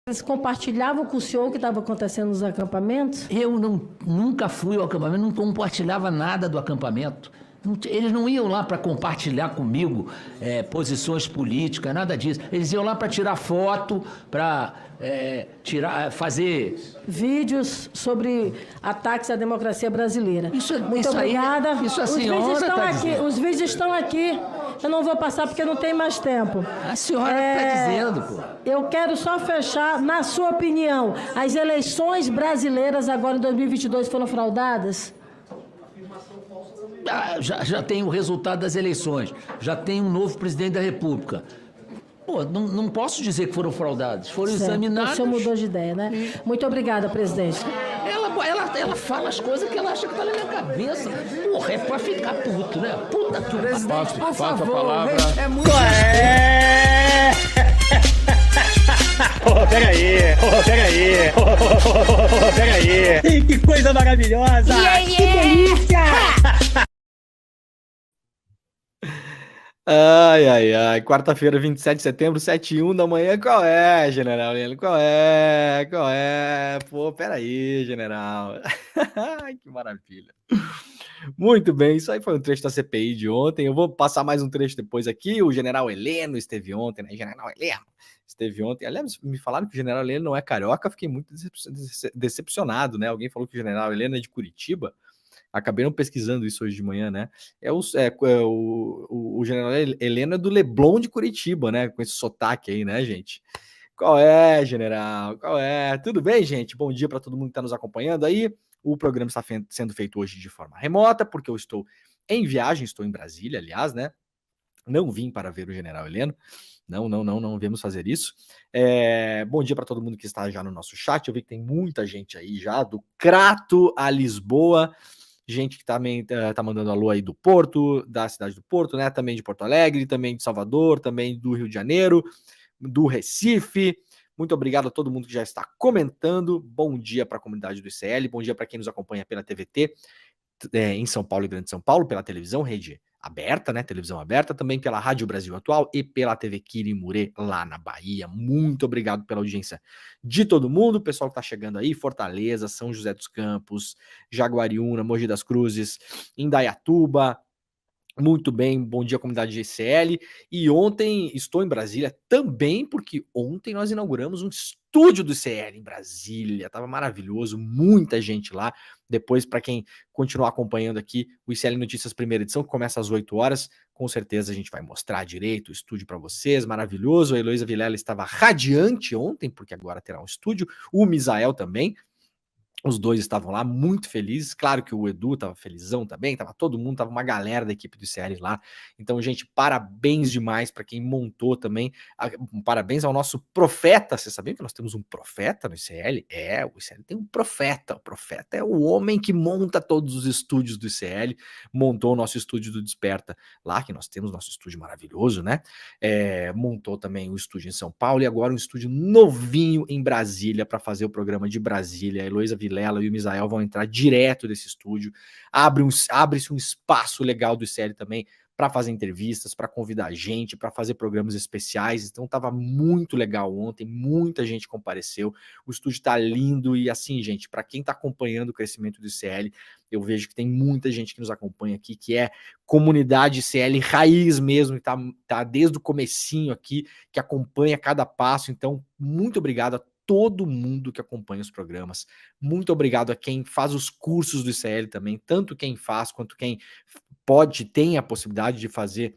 Eles compartilhavam com o senhor o que estava acontecendo nos acampamentos? Eu nunca fui ao acampamento, não compartilhava nada do acampamento. Eles não iam lá para compartilhar comigo posições políticas, nada disso. Eles iam lá para tirar foto, para fazer... Vídeos sobre ataques à democracia brasileira. Muito obrigada. Isso a senhora está dizendo. Os vídeos estão aqui. Eu não vou passar porque não tem mais tempo. A senhora está dizendo, pô. Eu quero só fechar, na sua opinião, as eleições brasileiras agora em 2022 foram fraudadas? Já tem o resultado das eleições, já tem um novo presidente da República. Pô, não posso dizer que foram fraudados, foram examinados. O senhor mudou de ideia, né? Muito obrigada, presidente. Ela fala as coisas que ela acha que tá na minha cabeça. Porra, é pra ficar puto, né? Puta que presidente, por favor, a palavra. É muito Peraí. Que coisa maravilhosa! Que delícia! Ai. Quarta-feira, 27 de setembro, 7h01 da manhã. Qual é, general Heleno? Qual é? Pô, peraí, general. Que maravilha. Muito bem, isso aí foi um trecho da CPI de ontem. Eu vou passar mais um trecho depois aqui. O general Heleno esteve ontem, né? General Heleno esteve ontem. Aliás, me falaram que o general Heleno não é carioca. Fiquei muito decepcionado, né? Alguém falou que o general Heleno é de Curitiba. Acabei não pesquisando isso hoje de manhã, né? O general Heleno é do Leblon de Curitiba, né? Com esse sotaque aí, né, gente? Qual é, general? Qual é? Tudo bem, gente? Bom dia para todo mundo que está nos acompanhando aí. O programa está sendo feito hoje de forma remota, porque eu estou em viagem, estou em Brasília, aliás, né? Não vim para ver o general Heleno. Não viemos fazer isso. Bom dia para todo mundo que está já no nosso chat. Eu vi que tem muita gente aí já, do Crato a Lisboa. Gente que também tá mandando alô aí do Porto, da cidade do Porto, né? Também de Porto Alegre, também de Salvador, também do Rio de Janeiro, do Recife. Muito obrigado a todo mundo que já está comentando. Bom dia para a comunidade do ICL, bom dia para quem nos acompanha pela TVT, em São Paulo e Grande São Paulo, pela televisão, rede aberta, né? Televisão aberta, também pela Rádio Brasil Atual e pela TV Quirimurê, lá na Bahia. Muito obrigado pela audiência de todo mundo, o pessoal que tá chegando aí, Fortaleza, São José dos Campos, Jaguariúna, Mogi das Cruzes, Indaiatuba. Muito bem, bom dia comunidade GCL. E ontem estou em Brasília também, porque ontem nós inauguramos um estúdio do ICL em Brasília. Tava maravilhoso, muita gente lá. Depois, para quem continuar acompanhando aqui, o ICL Notícias primeira edição, que começa às 8 horas, com certeza a gente vai mostrar direito o estúdio para vocês, maravilhoso. A Heloísa Vilela estava radiante ontem, porque agora terá um estúdio. O Misael também. Os dois estavam lá muito felizes, claro que o Edu estava felizão também, estava todo mundo, estava uma galera da equipe do ICL lá. Então, gente, parabéns demais para quem montou também. Parabéns ao nosso profeta. Vocês sabiam que nós temos um profeta no ICL? O ICL tem um profeta. O profeta é o homem que monta todos os estúdios do ICL, montou o nosso estúdio do Desperta lá, que nós temos nosso estúdio maravilhoso, né? Montou também o estúdio em São Paulo e agora um estúdio novinho em Brasília para fazer o programa de Brasília. A Heloísa Vilela e o Misael vão entrar direto desse estúdio. Abre-se um espaço legal do ICL também para fazer entrevistas, para convidar gente, para fazer programas especiais. Então estava muito legal ontem, muita gente compareceu. O estúdio está lindo e assim, gente, para quem está acompanhando o crescimento do ICL, eu vejo que tem muita gente que nos acompanha aqui, que é comunidade ICL raiz mesmo, que tá desde o comecinho aqui, que acompanha cada passo. Então, muito obrigado a todo mundo que acompanha os programas. Muito obrigado a quem faz os cursos do ICL também, tanto quem faz quanto quem tem a possibilidade de fazer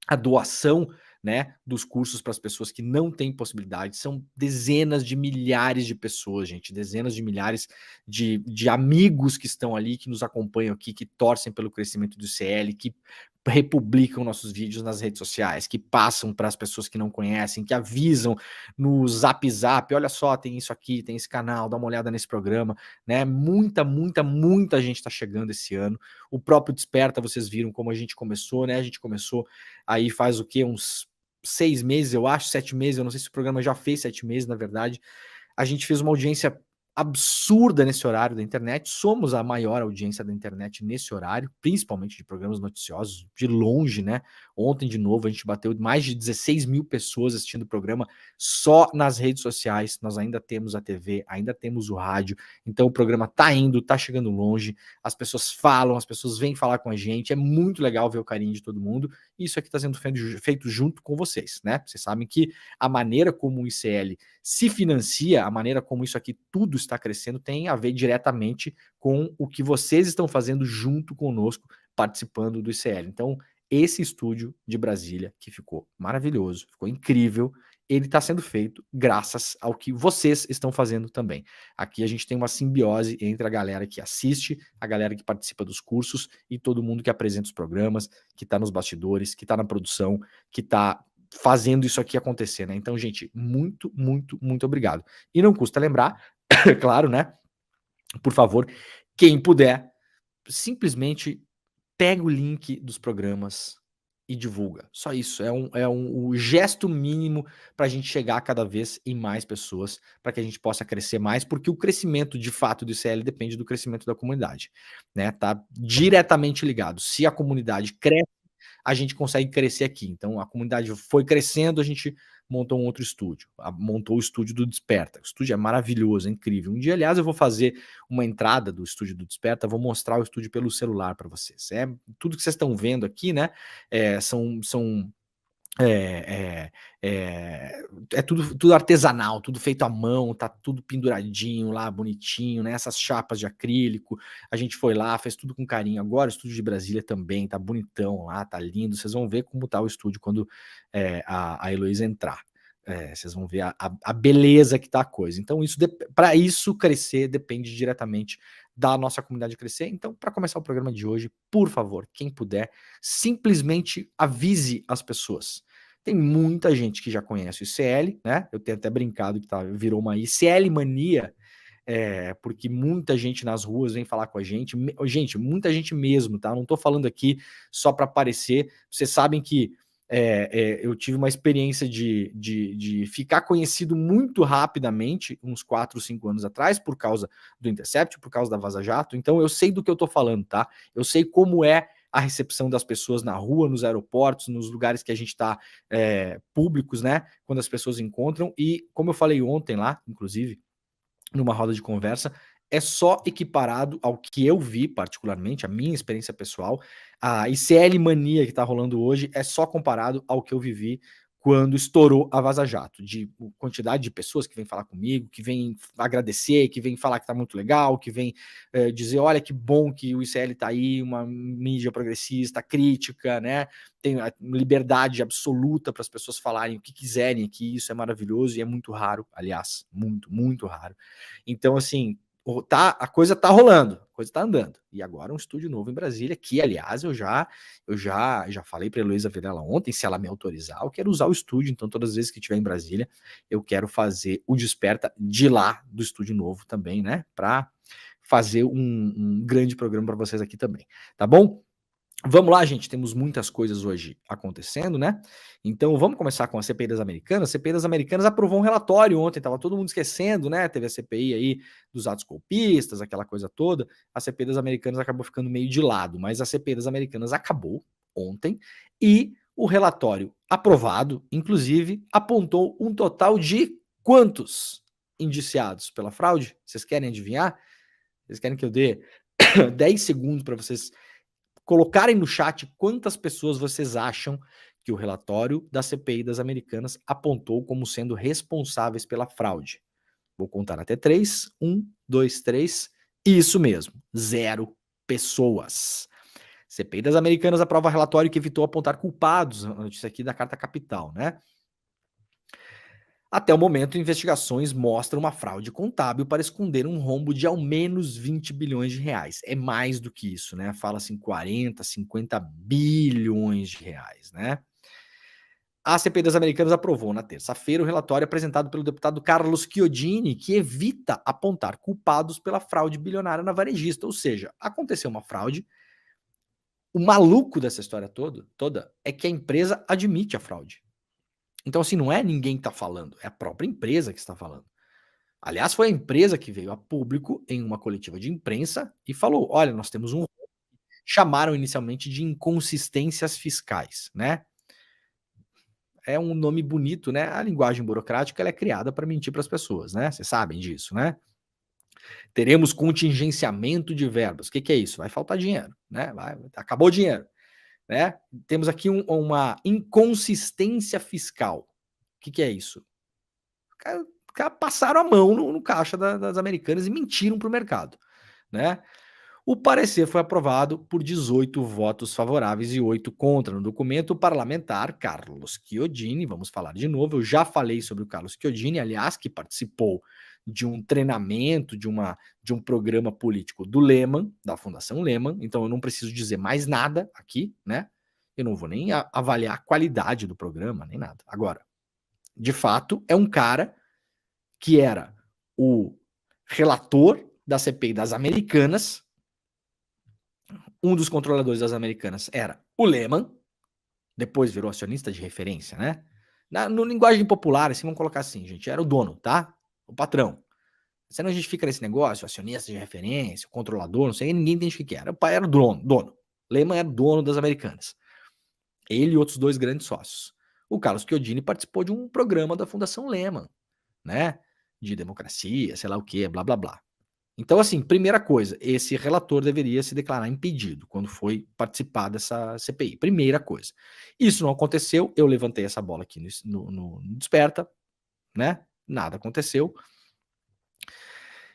a doação, né, dos cursos para as pessoas que não têm possibilidade. São dezenas de milhares de pessoas, gente, dezenas de milhares de amigos que estão ali, que nos acompanham aqui, que torcem pelo crescimento do ICL, que republicam nossos vídeos nas redes sociais, que passam para as pessoas que não conhecem, que avisam no Zap, olha só, tem isso aqui, tem esse canal, dá uma olhada nesse programa, né? Muita gente está chegando esse ano. O próprio Desperta, vocês viram como a gente começou, né? A gente começou aí faz o quê? Uns 6 meses, eu acho, 7 meses, eu não sei se o programa já fez 7 meses, na verdade. A gente fez uma audiência absurda nesse horário da internet, somos a maior audiência da internet nesse horário, principalmente de programas noticiosos, de longe, né? Ontem, de novo, a gente bateu mais de 16 mil pessoas assistindo o programa só nas redes sociais. Nós ainda temos a TV, ainda temos o rádio. Então o programa tá indo, tá chegando longe. As pessoas falam, as pessoas vêm falar com a gente. É muito legal ver o carinho de todo mundo. E isso aqui está sendo feito junto com vocês, né? Vocês sabem que a maneira como o ICL se financia, a maneira como isso aqui tudo está crescendo, tem a ver diretamente com o que vocês estão fazendo junto conosco, participando do ICL. Então, esse estúdio de Brasília, que ficou maravilhoso, ficou incrível, ele está sendo feito graças ao que vocês estão fazendo também. Aqui a gente tem uma simbiose entre a galera que assiste, a galera que participa dos cursos e todo mundo que apresenta os programas, que está nos bastidores, que está na produção, que está fazendo isso aqui acontecer, né? Então, gente, muito, muito, muito obrigado. E não custa lembrar, claro, né? Por favor, quem puder, simplesmente pega o link dos programas e divulga. Só isso. O gesto mínimo para a gente chegar cada vez em mais pessoas, para que a gente possa crescer mais, porque o crescimento de fato do ICL depende do crescimento da comunidade, né? Tá diretamente ligado. Se a comunidade cresce, a gente consegue crescer aqui. Então a comunidade foi crescendo, a gente montou um outro estúdio, montou o estúdio do Desperta. O estúdio é maravilhoso, é incrível. Um dia, aliás, eu vou fazer uma entrada do estúdio do Desperta, vou mostrar o estúdio pelo celular para vocês. É tudo que vocês estão vendo aqui, né? É tudo artesanal, tudo feito à mão, tá tudo penduradinho lá, bonitinho, né? Essas chapas de acrílico, a gente foi lá, fez tudo com carinho. Agora o estúdio de Brasília também tá bonitão lá, tá lindo. Vocês vão ver como tá o estúdio quando a Heloísa entrar. Vocês vão ver a beleza que tá a coisa. Então, para isso crescer depende diretamente da nossa comunidade crescer. Então, para começar o programa de hoje, por favor, quem puder, simplesmente avise as pessoas. Tem muita gente que já conhece o ICL, né? Eu tenho até brincado que virou uma ICL mania, porque muita gente nas ruas vem falar com a gente. Gente, muita gente mesmo, tá? Não tô falando aqui só para aparecer. Vocês sabem que eu tive uma experiência de ficar conhecido muito rapidamente, uns 4, 5 anos atrás, por causa do Intercept, por causa da Vaza Jato. Então eu sei do que eu tô falando, tá? Eu sei como é a recepção das pessoas na rua, nos aeroportos, nos lugares que a gente está públicos, né? Quando as pessoas encontram. E como eu falei ontem lá, inclusive, numa roda de conversa, é só equiparado ao que eu vi, particularmente, a minha experiência pessoal. A ICL mania que está rolando hoje é só comparado ao que eu vivi quando estourou a Vaza Jato, de quantidade de pessoas que vêm falar comigo, que vêm agradecer, que vêm falar que está muito legal, que vêm dizer, olha que bom que o ICL está aí, uma mídia progressista, crítica, né? Tem a liberdade absoluta para as pessoas falarem o que quiserem aqui, isso é maravilhoso e é muito raro, aliás, muito, muito raro. Então, assim, a coisa tá rolando, a coisa tá andando. E agora um estúdio novo em Brasília, que, aliás, eu já falei para a Heloísa Vilela ontem, se ela me autorizar, eu quero usar o estúdio, então todas as vezes que estiver em Brasília, eu quero fazer o Desperta de lá, do estúdio novo também, né, para fazer um grande programa para vocês aqui também, tá bom? Vamos lá, gente, temos muitas coisas hoje acontecendo, né? Então vamos começar com a CPI das Americanas. A CPI das Americanas aprovou um relatório ontem, tava todo mundo esquecendo, né? Teve a CPI aí dos atos golpistas, aquela coisa toda. A CPI das Americanas acabou ficando meio de lado, mas a CPI das Americanas acabou ontem e o relatório aprovado, inclusive, apontou um total de quantos indiciados pela fraude? Vocês querem adivinhar? Vocês querem que eu dê 10 segundos para vocês colocarem no chat quantas pessoas vocês acham que o relatório da CPI das Americanas apontou como sendo responsáveis pela fraude. Vou contar até 3. 1, 2, 3. Isso mesmo, 0 pessoas. CPI das Americanas aprova relatório que evitou apontar culpados. A notícia aqui da Carta Capital, né? Até o momento, investigações mostram uma fraude contábil para esconder um rombo de ao menos 20 bilhões de reais. É mais do que isso, né? Fala-se em 40, 50 bilhões de reais, né? A CPI das Americanas aprovou na terça-feira o relatório apresentado pelo deputado Carlos Chiodini, que evita apontar culpados pela fraude bilionária na varejista. Ou seja, aconteceu uma fraude. O maluco dessa história toda é que a empresa admite a fraude. Então, assim, não é ninguém que está falando, é a própria empresa que está falando. Aliás, foi a empresa que veio a público em uma coletiva de imprensa e falou: olha, nós temos chamaram inicialmente de inconsistências fiscais, né? é um nome bonito, né? A linguagem burocrática ela é criada para mentir para as pessoas, né? Vocês sabem disso, né? Teremos contingenciamento de verbas. O que, que é isso? Vai faltar dinheiro, né? Acabou o dinheiro, né? Temos aqui uma inconsistência fiscal. O que, que é isso? Passaram a mão no caixa das Americanas e mentiram para o mercado, né? O parecer foi aprovado por 18 votos favoráveis e 8 contra. No documento, o parlamentar Carlos Chiodini, vamos falar de novo, eu já falei sobre o Carlos Chiodini, aliás, que participou de um treinamento, de um programa político do Lehman, da Fundação Lehman, então eu não preciso dizer mais nada aqui, né? Eu não vou nem avaliar a qualidade do programa, nem nada. Agora, de fato, é um cara que era o relator da CPI das Americanas. Um dos controladores das Americanas era o Lehman, depois virou acionista de referência, né? No linguagem popular, assim, vamos colocar assim, gente, era o dono, tá? O patrão. Senão a gente fica nesse negócio, acionista de referência, controlador, não sei, ninguém entende o que era. O pai era o dono. Lehman era dono das Americanas. Ele e outros 2 grandes sócios. O Carlos Chiodini participou de um programa da Fundação Lehman, né? De democracia, sei lá o que, blá, blá, blá. Então, assim, primeira coisa, esse relator deveria se declarar impedido quando foi participar dessa CPI. Primeira coisa. Isso não aconteceu, eu levantei essa bola aqui no Desperta, né? Nada aconteceu.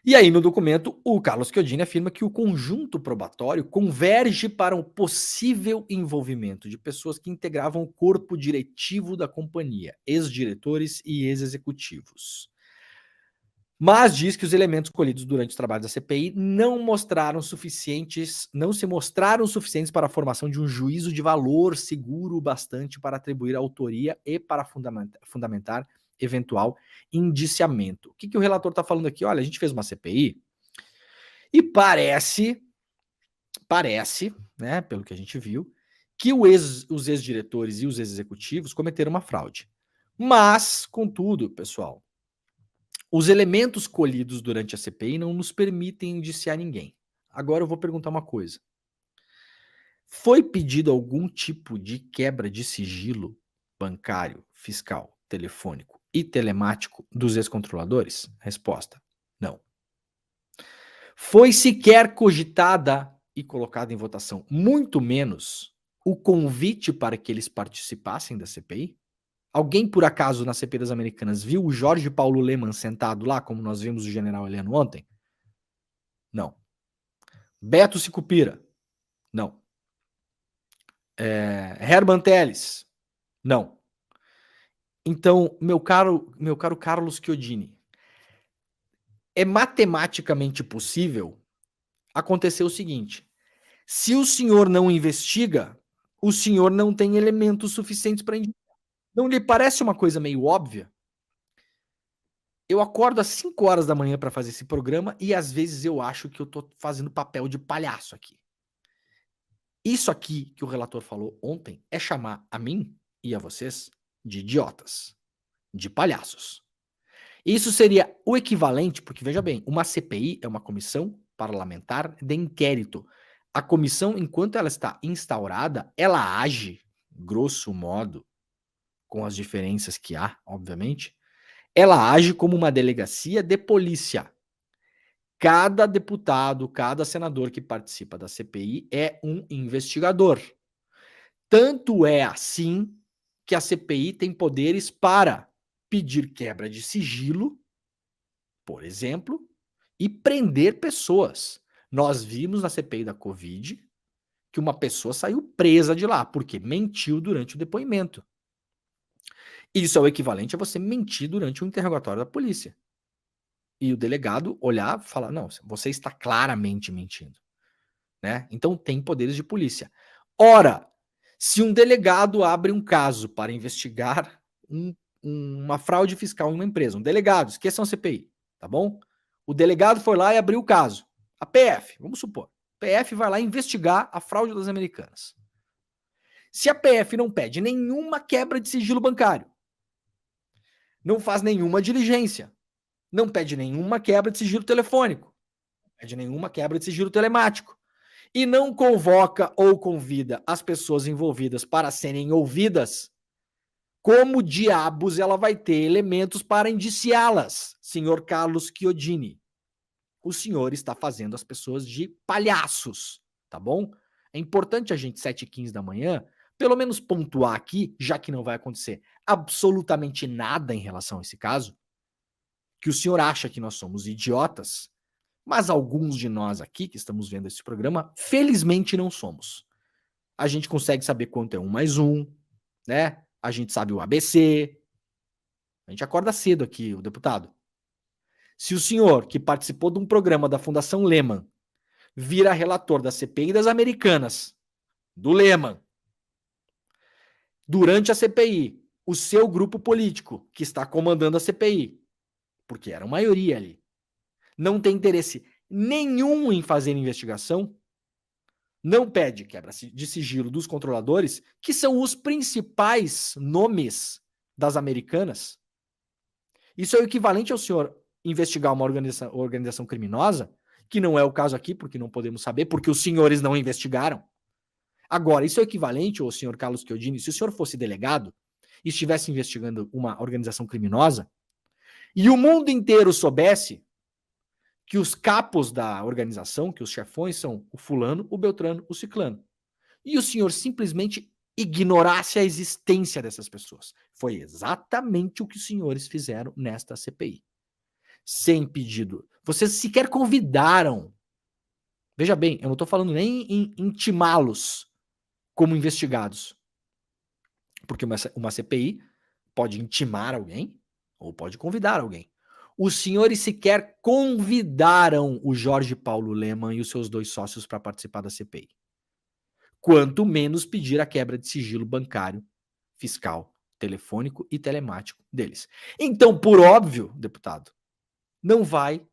E aí, no documento, o Carlos Chiodini afirma que o conjunto probatório converge para um possível envolvimento de pessoas que integravam o corpo diretivo da companhia, ex-diretores e ex-executivos. Mas diz que os elementos colhidos durante os trabalhos da CPI não se mostraram suficientes para a formação de um juízo de valor seguro bastante para atribuir autoria e para fundamentar eventual indiciamento. O que o relator está falando aqui? Olha, a gente fez uma CPI e parece, né, pelo que a gente viu, que os ex-diretores e os ex-executivos cometeram uma fraude. Mas, contudo, pessoal, os elementos colhidos durante a CPI não nos permitem indiciar ninguém. Agora eu vou perguntar uma coisa. Foi pedido algum tipo de quebra de sigilo bancário, fiscal, telefônico e telemático dos ex-controladores? Resposta: não. Foi sequer cogitada e colocada em votação, muito menos, o convite para que eles participassem da CPI? Alguém, por acaso, na CPI das Americanas, viu o Jorge Paulo Lemann sentado lá, como nós vimos o general Heleno ontem? Não. Beto Sicupira? Não. Herman Telles? Não. Então, meu caro Carlos Chiodini, é matematicamente possível acontecer o seguinte: se o senhor não investiga, o senhor não tem elementos suficientes para indicar. Não lhe parece uma coisa meio óbvia? Eu acordo às 5 horas da manhã para fazer esse programa e às vezes eu acho que eu tô fazendo papel de palhaço aqui. Isso aqui que o relator falou ontem é chamar a mim e a vocês de idiotas, de palhaços. Isso seria o equivalente, porque veja bem, uma CPI é uma comissão parlamentar de inquérito. A comissão, enquanto ela está instaurada, ela age, grosso modo, com as diferenças que há, obviamente, ela age como uma delegacia de polícia. Cada deputado, cada senador que participa da CPI é um investigador. Tanto é assim que a CPI tem poderes para pedir quebra de sigilo, por exemplo, e prender pessoas. Nós vimos na CPI da Covid que uma pessoa saiu presa de lá porque mentiu durante o depoimento. Isso é o equivalente a você mentir durante o interrogatório da polícia. E o delegado olhar e falar: não, você está claramente mentindo. Né? Então tem poderes de polícia. Ora, se um delegado abre um caso para investigar uma fraude fiscal em uma empresa, um delegado, esqueçam a CPI, tá bom? O delegado foi lá e abriu o caso. A PF, vamos supor, a PF vai lá investigar a fraude das Americanas. Se a PF não pede nenhuma quebra de sigilo bancário, não faz nenhuma diligência, não pede nenhuma quebra de sigilo telefônico, não pede nenhuma quebra de sigilo telemático, e não convoca ou convida as pessoas envolvidas para serem ouvidas, como diabos ela vai ter elementos para indiciá-las, senhor Carlos Chiodini? O senhor está fazendo as pessoas de palhaços, tá bom? É importante a gente, 7h15 da manhã, pelo menos pontuar aqui, já que não vai acontecer absolutamente nada em relação a esse caso, que o senhor acha que nós somos idiotas, mas alguns de nós aqui que estamos vendo esse programa, felizmente não somos. A gente consegue saber quanto é 1 mais 1, né? A gente sabe o ABC. A gente acorda cedo aqui, o deputado. Se o senhor, que participou de um programa da Fundação Lehman, vira relator da CPI das Americanas, do Lehman, durante a CPI, o seu grupo político, que está comandando a CPI, porque era a maioria ali, não tem interesse nenhum em fazer investigação, não pede quebra de sigilo dos controladores, que são os principais nomes das Americanas. Isso é o equivalente ao senhor investigar uma organização criminosa, que não é o caso aqui, porque não podemos saber, porque os senhores não investigaram. Agora, isso é o equivalente ao senhor Carlos Chiodini, se o senhor fosse delegado e estivesse investigando uma organização criminosa, e o mundo inteiro soubesse que os capos da organização, que os chefões são o fulano, o beltrano, o ciclano. E o senhor simplesmente ignorasse a existência dessas pessoas. Foi exatamente o que os senhores fizeram nesta CPI. Sem pedido. Vocês sequer convidaram. Veja bem, eu não estou falando nem em intimá-los como investigados. Porque uma CPI pode intimar alguém ou pode convidar alguém. Os senhores sequer convidaram o Jorge Paulo Lemann e os seus 2 sócios para participar da CPI. Quanto menos pedir a quebra de sigilo bancário, fiscal, telefônico e telemático deles. Então, por óbvio, deputado, não vai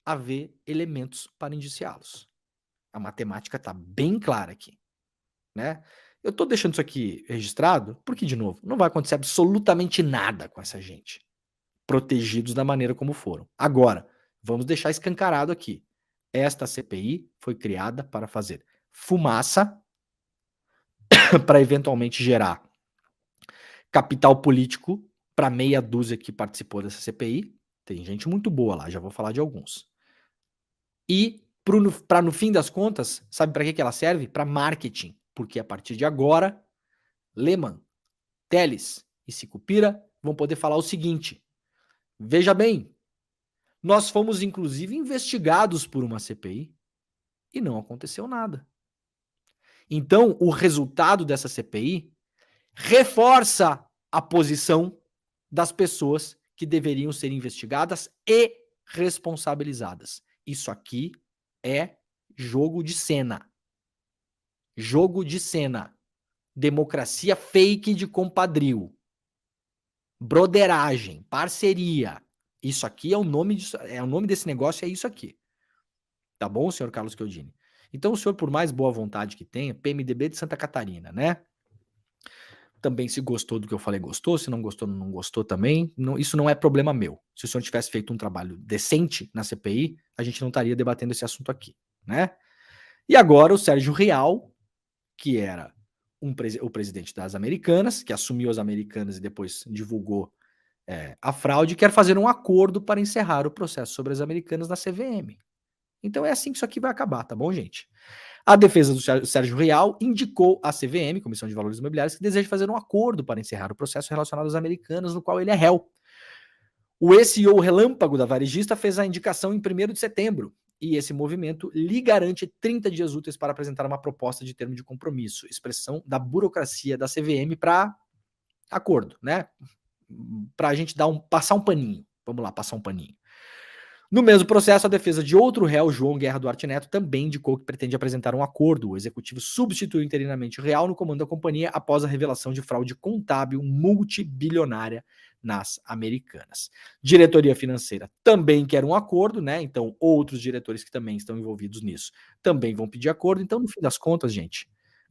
haver elementos para indiciá-los. A matemática está bem clara aqui, né? Eu estou deixando isso aqui registrado porque, de novo, não vai acontecer absolutamente nada com essa gente. Protegidos da maneira como foram. Agora, vamos deixar escancarado aqui. Esta CPI foi criada para fazer fumaça, para eventualmente gerar capital político para meia dúzia que participou dessa CPI. Tem gente muito boa lá, já vou falar de alguns. E para no fim das contas, sabe para que ela serve? Para marketing. Porque a partir de agora, Lemann, Telles e Sicupira vão poder falar o seguinte: veja bem, nós fomos inclusive investigados por uma CPI e não aconteceu nada. Então, o resultado dessa CPI reforça a posição das pessoas que deveriam ser investigadas e responsabilizadas. Isso aqui é jogo de cena. Jogo de cena. Democracia fake de compadrio. Broderagem, parceria. Isso aqui é o nome desse negócio, é isso aqui. Tá bom, senhor Carlos Chiodini? Então, o senhor, por mais boa vontade que tenha, PMDB de Santa Catarina, né? Também, se gostou do que eu falei, gostou. Se não gostou, não gostou também. Não, isso não é problema meu. Se o senhor tivesse feito um trabalho decente na CPI, a gente não estaria debatendo esse assunto aqui, né? E agora o Sérgio Rial, que era o presidente das Americanas, que assumiu as Americanas e depois divulgou a fraude, quer fazer um acordo para encerrar o processo sobre as Americanas na CVM. Então é assim que isso aqui vai acabar, tá bom, gente? A defesa do Sérgio Rial indicou à CVM, Comissão de Valores Imobiliários, que deseja fazer um acordo para encerrar o processo relacionado às Americanas, no qual ele é réu. O CEO relâmpago da varejista fez a indicação em 1º de setembro, e esse movimento lhe garante 30 dias úteis para apresentar uma proposta de termo de compromisso, expressão da burocracia da CVM para acordo, né? Para a gente passar um paninho. Vamos lá, passar um paninho. No mesmo processo, a defesa de outro réu, João Guerra Duarte Neto, também indicou que pretende apresentar um acordo. O executivo substituiu interinamente o Real no comando da companhia após a revelação de fraude contábil multibilionária nas Americanas. Diretoria financeira também quer um acordo, né? Então, outros diretores que também estão envolvidos nisso também vão pedir acordo. Então, no fim das contas, gente,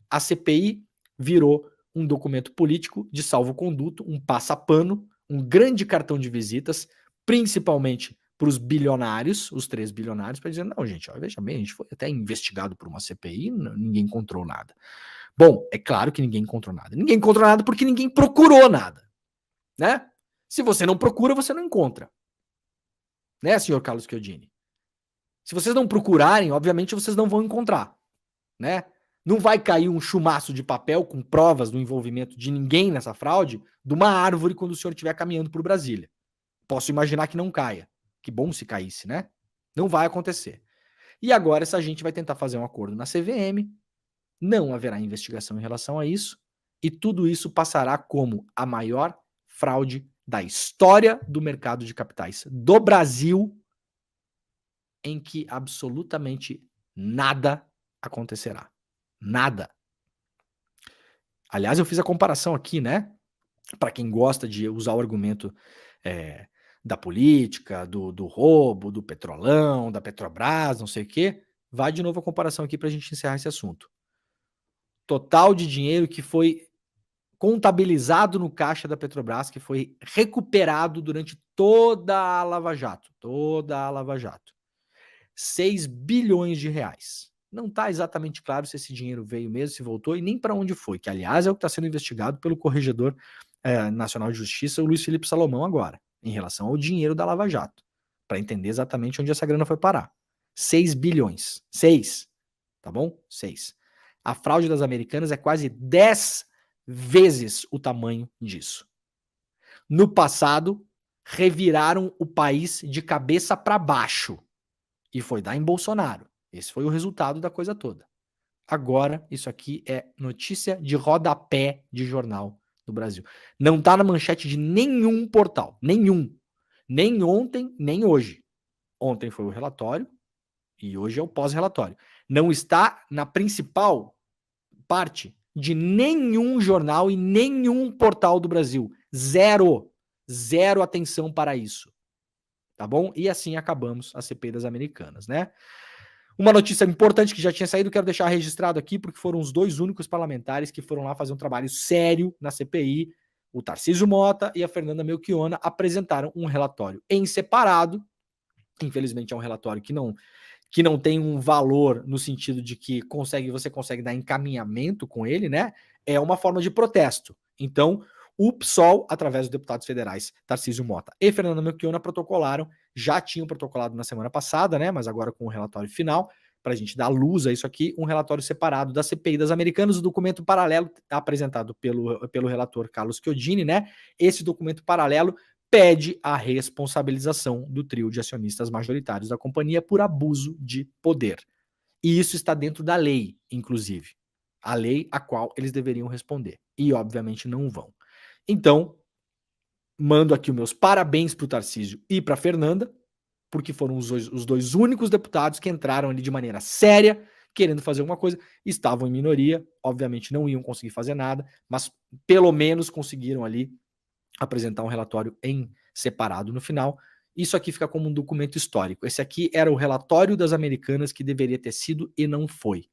a CPI virou um documento político de salvo-conduto, um passapano, um grande cartão de visitas, principalmente para os bilionários, os 3 bilionários, para dizer, não, gente, ó, veja bem, a gente foi até investigado por uma CPI, ninguém encontrou nada. Bom, é claro que ninguém encontrou nada. Ninguém encontrou nada porque ninguém procurou nada. né? Se você não procura, você não encontra. Né, senhor Carlos Chiodini? Se vocês não procurarem, obviamente vocês não vão encontrar, né? Não vai cair um chumaço de papel com provas do envolvimento de ninguém nessa fraude de uma árvore quando o senhor estiver caminhando por Brasília. Posso imaginar que não caia. Que bom se caísse, né? Não vai acontecer. E agora essa gente vai tentar fazer um acordo na CVM, não haverá investigação em relação a isso, e tudo isso passará como a maior fraude da história do mercado de capitais do Brasil, em que absolutamente nada acontecerá. Nada. Aliás, eu fiz a comparação aqui, né? Para quem gosta de usar o argumento da política, do roubo, do petrolão, da Petrobras, não sei o quê, vai de novo a comparação aqui para a gente encerrar esse assunto. Total de dinheiro que foi contabilizado no caixa da Petrobras, que foi recuperado durante toda a Lava Jato. Toda a Lava Jato. 6 bilhões de reais. Não está exatamente claro se esse dinheiro veio mesmo, se voltou e nem para onde foi, que aliás é o que está sendo investigado pelo Corregedor Nacional de Justiça, o Luiz Felipe Salomão, agora, em relação ao dinheiro da Lava Jato, para entender exatamente onde essa grana foi parar. 6 bilhões. 6. Tá bom? 6. A fraude das Americanas é quase 10 vezes o tamanho disso. No passado, reviraram o país de cabeça para baixo. E foi dar em Bolsonaro. Esse foi o resultado da coisa toda. Agora, isso aqui é notícia de rodapé de jornal do Brasil. Não está na manchete de nenhum portal. Nenhum. Nem ontem, nem hoje. Ontem foi o relatório e hoje é o pós-relatório. Não está na principal parte de nenhum jornal e nenhum portal do Brasil. Zero. Zero atenção para isso. Tá bom? E assim acabamos a CPI das Americanas, né? Uma notícia importante que já tinha saído, quero deixar registrado aqui, porque foram os 2 únicos parlamentares que foram lá fazer um trabalho sério na CPI. O Tarcísio Mota e a Fernanda Melchiona apresentaram um relatório em separado. Infelizmente é um relatório que não tem um valor no sentido de que você consegue dar encaminhamento com ele, né? É uma forma de protesto. Então, o PSOL, através dos deputados federais Tarcísio Mota e Fernanda Melchiona, protocolaram, já tinham protocolado na semana passada, né? Mas agora com o relatório final, para a gente dar luz a isso aqui, um relatório separado da CPI das Americanas, o documento paralelo apresentado pelo relator Carlos Chiodini, né? Esse documento paralelo pede a responsabilização do trio de acionistas majoritários da companhia por abuso de poder. E isso está dentro da lei, inclusive. A lei a qual eles deveriam responder. E, obviamente, não vão. Então, mando aqui os meus parabéns para o Tarcísio e para a Fernanda, porque foram os 2 únicos deputados que entraram ali de maneira séria, querendo fazer alguma coisa, estavam em minoria, obviamente não iam conseguir fazer nada, mas pelo menos conseguiram ali apresentar um relatório em separado no final. Isso aqui fica como um documento histórico. Esse aqui era o relatório das Americanas que deveria ter sido e não foi.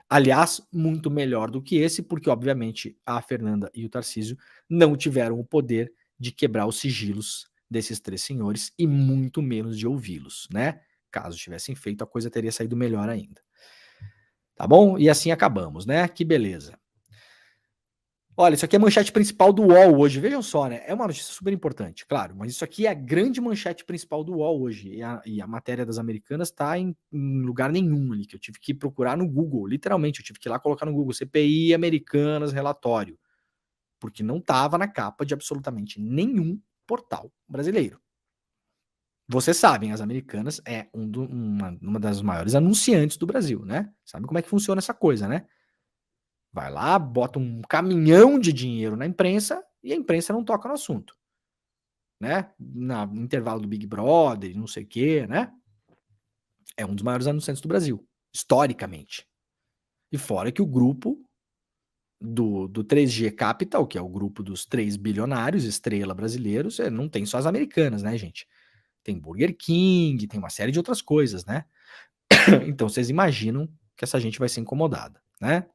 Aliás, muito melhor do que esse, porque obviamente a Fernanda e o Tarcísio não tiveram o poder de quebrar os sigilos desses 3 senhores e muito menos de ouvi-los, né? Caso tivessem feito, a coisa teria saído melhor ainda. Tá bom? E assim acabamos, né? Que beleza. Olha, isso aqui é a manchete principal do UOL hoje. Vejam só, né? É uma notícia super importante, claro, mas isso aqui é a grande manchete principal do UOL hoje. E a matéria das Americanas está em lugar nenhum ali, que eu tive que procurar no Google. Literalmente, eu tive que ir lá colocar no Google CPI Americanas relatório. Porque não estava na capa de absolutamente nenhum portal brasileiro. Vocês sabem, as Americanas é uma das maiores anunciantes do Brasil, né? Sabe como é que funciona essa coisa, né? Vai lá, bota um caminhão de dinheiro na imprensa e a imprensa não toca no assunto, né? No intervalo do Big Brother, não sei o quê, né? É um dos maiores anunciantes do Brasil, historicamente. E fora que o grupo do 3G Capital, que é o grupo dos 3 bilionários, estrela brasileiros, não tem só as Americanas, né, gente? Tem Burger King, tem uma série de outras coisas, né? Então vocês imaginam que essa gente vai ser incomodada, né?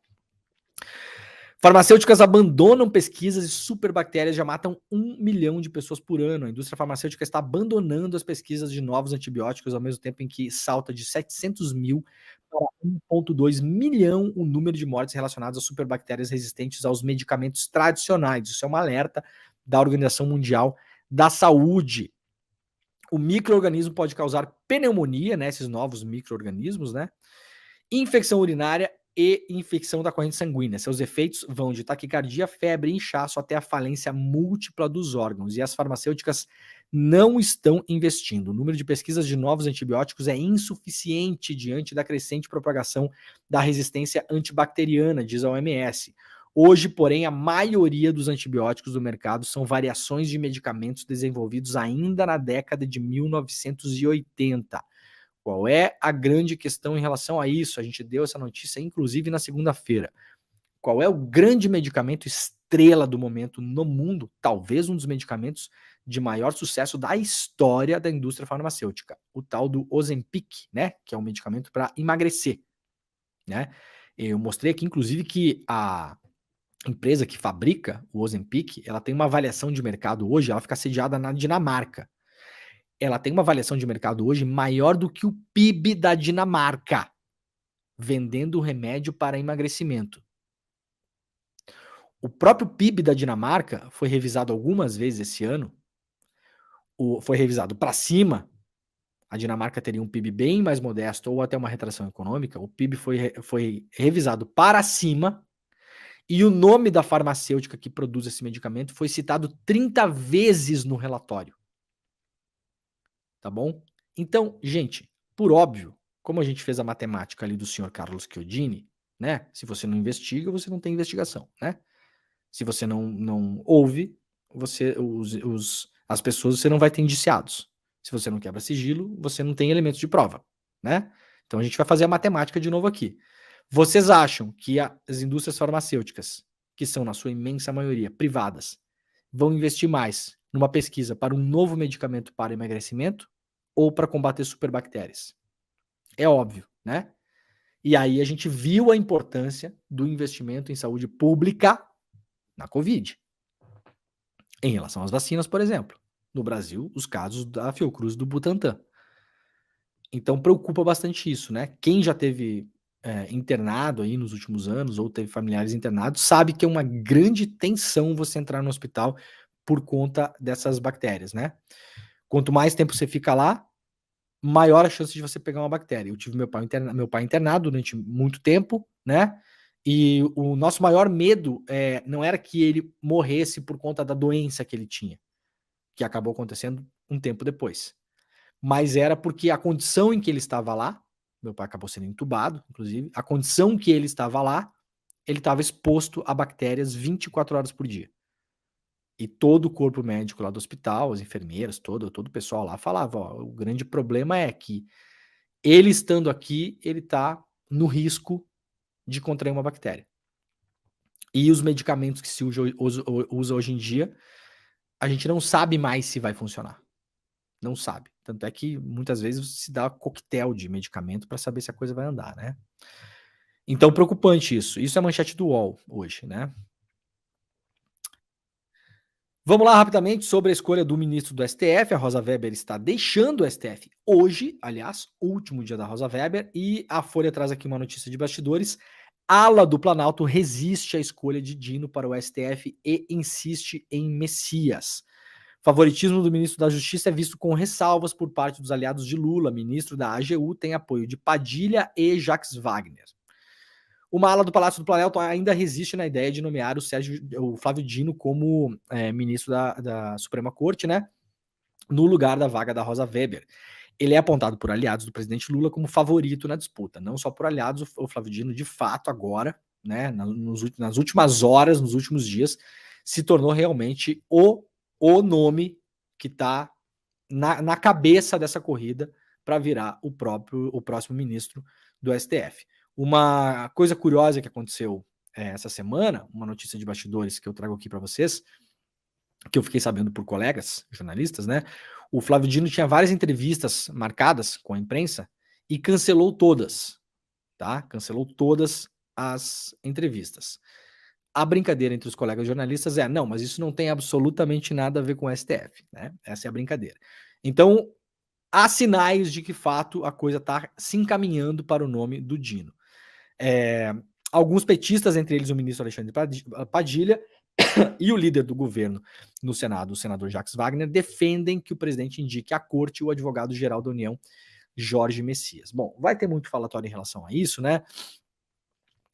Farmacêuticas abandonam pesquisas e superbactérias já matam 1 milhão de pessoas por ano. A indústria farmacêutica está abandonando as pesquisas de novos antibióticos ao mesmo tempo em que salta de 700 mil para 1,2 milhão o número de mortes relacionadas a superbactérias resistentes aos medicamentos tradicionais. Isso é um alerta da Organização Mundial da Saúde. O micro-organismo pode causar pneumonia, né, esses novos micro-organismos, né, infecção urinária e infecção da corrente sanguínea. Seus efeitos vão de taquicardia, febre, inchaço até a falência múltipla dos órgãos. E as farmacêuticas não estão investindo. O número de pesquisas de novos antibióticos é insuficiente diante da crescente propagação da resistência antibacteriana, diz a OMS. Hoje, porém, a maioria dos antibióticos do mercado são variações de medicamentos desenvolvidos ainda na década de 1980. Qual é a grande questão em relação a isso? A gente deu essa notícia, inclusive, na segunda-feira. Qual é o grande medicamento estrela do momento no mundo? Talvez um dos medicamentos de maior sucesso da história da indústria farmacêutica. O tal do Ozempic, né? Que é um medicamento para emagrecer, né? Eu mostrei aqui, inclusive, que a empresa que fabrica o Ozempic, ela tem uma avaliação de mercado hoje, ela fica sediada na Dinamarca. Ela tem uma avaliação de mercado hoje maior do que o PIB da Dinamarca, vendendo remédio para emagrecimento. O próprio PIB da Dinamarca foi revisado algumas vezes esse ano, foi revisado para cima. A Dinamarca teria um PIB bem mais modesto ou até uma retração econômica. O PIB foi revisado para cima. E o nome da farmacêutica que produz esse medicamento foi citado 30 vezes no relatório. Tá bom? Então, gente, por óbvio, como a gente fez a matemática ali do senhor Carlos Chiodini, né? Se você não investiga, você não tem investigação, né? Se você não ouve, as pessoas, você não vai ter indiciados. Se você não quebra sigilo, você não tem elementos de prova, né? Então a gente vai fazer a matemática de novo aqui. Vocês acham que as indústrias farmacêuticas, que são na sua imensa maioria privadas, vão investir mais numa pesquisa para um novo medicamento para emagrecimento ou para combater superbactérias? É óbvio, né? E aí a gente viu a importância do investimento em saúde pública na Covid. Em relação às vacinas, por exemplo. No Brasil, os casos da Fiocruz do Butantan. Então preocupa bastante isso, né? Quem já teve internado aí nos últimos anos ou teve familiares internados sabe que é uma grande tensão você entrar no hospital por conta dessas bactérias, né? Quanto mais tempo você fica lá, maior a chance de você pegar uma bactéria. Eu tive meu pai internado durante muito tempo, né? E o nosso maior medo não era que ele morresse por conta da doença que ele tinha, que acabou acontecendo um tempo depois. Mas era porque a condição em que ele estava lá, meu pai acabou sendo entubado, inclusive, a condição que ele estava lá, ele estava exposto a bactérias 24 horas por dia. E todo o corpo médico lá do hospital, as enfermeiras, todo o pessoal lá falava, ó, o grande problema é que ele estando aqui, ele está no risco de contrair uma bactéria. E os medicamentos que se usa hoje em dia, a gente não sabe mais se vai funcionar. Não sabe. Tanto é que muitas vezes se dá coquetel de medicamento para saber se a coisa vai andar, né? Então, preocupante isso. Isso é a manchete do UOL hoje, né? Vamos lá rapidamente sobre a escolha do ministro do STF. A Rosa Weber está deixando o STF hoje, aliás, último dia da Rosa Weber, e a Folha traz aqui uma notícia de bastidores. Ala do Planalto resiste à escolha de Dino para o STF e insiste em Messias. Favoritismo do ministro da Justiça é visto com ressalvas por parte dos aliados de Lula. Ministro da AGU tem apoio de Padilha e Jacques Wagner. Uma ala do Palácio do Planalto ainda resiste na ideia de nomear o Flávio Dino como ministro da Suprema Corte, né? No lugar da vaga da Rosa Weber. Ele é apontado por aliados do presidente Lula como favorito na disputa. Não só por aliados, o Flávio Dino, de fato, agora, né, nas últimas horas, nos últimos dias, se tornou realmente o nome que está na cabeça dessa corrida para virar o próximo ministro do STF. Uma coisa curiosa que aconteceu essa semana, uma notícia de bastidores que eu trago aqui para vocês, que eu fiquei sabendo por colegas jornalistas, né? O Flávio Dino tinha várias entrevistas marcadas com a imprensa e cancelou todas, tá? Cancelou todas as entrevistas. A brincadeira entre os colegas jornalistas não, mas isso não tem absolutamente nada a ver com o STF, né? Essa é a brincadeira. Então, há sinais de que, de fato, a coisa está se encaminhando para o nome do Dino. Alguns petistas, entre eles o ministro Alexandre Padilha, e o líder do governo no Senado, o senador Jacques Wagner, defendem que o presidente indique à corte o advogado-geral da União, Jorge Messias. Bom, vai ter muito falatório em relação a isso, né?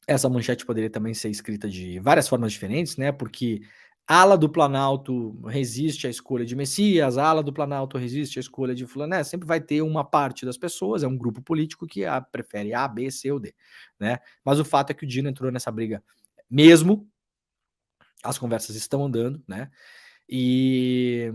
Essa manchete poderia também ser escrita de várias formas diferentes, né? Porque a ala do Planalto resiste à escolha de Messias, a ala do Planalto resiste à escolha de fulano, né? Sempre vai ter uma parte das pessoas, é um grupo político que prefere A, B, C ou D, né? Mas o fato é que o Dino entrou nessa briga mesmo, as conversas estão andando, né? E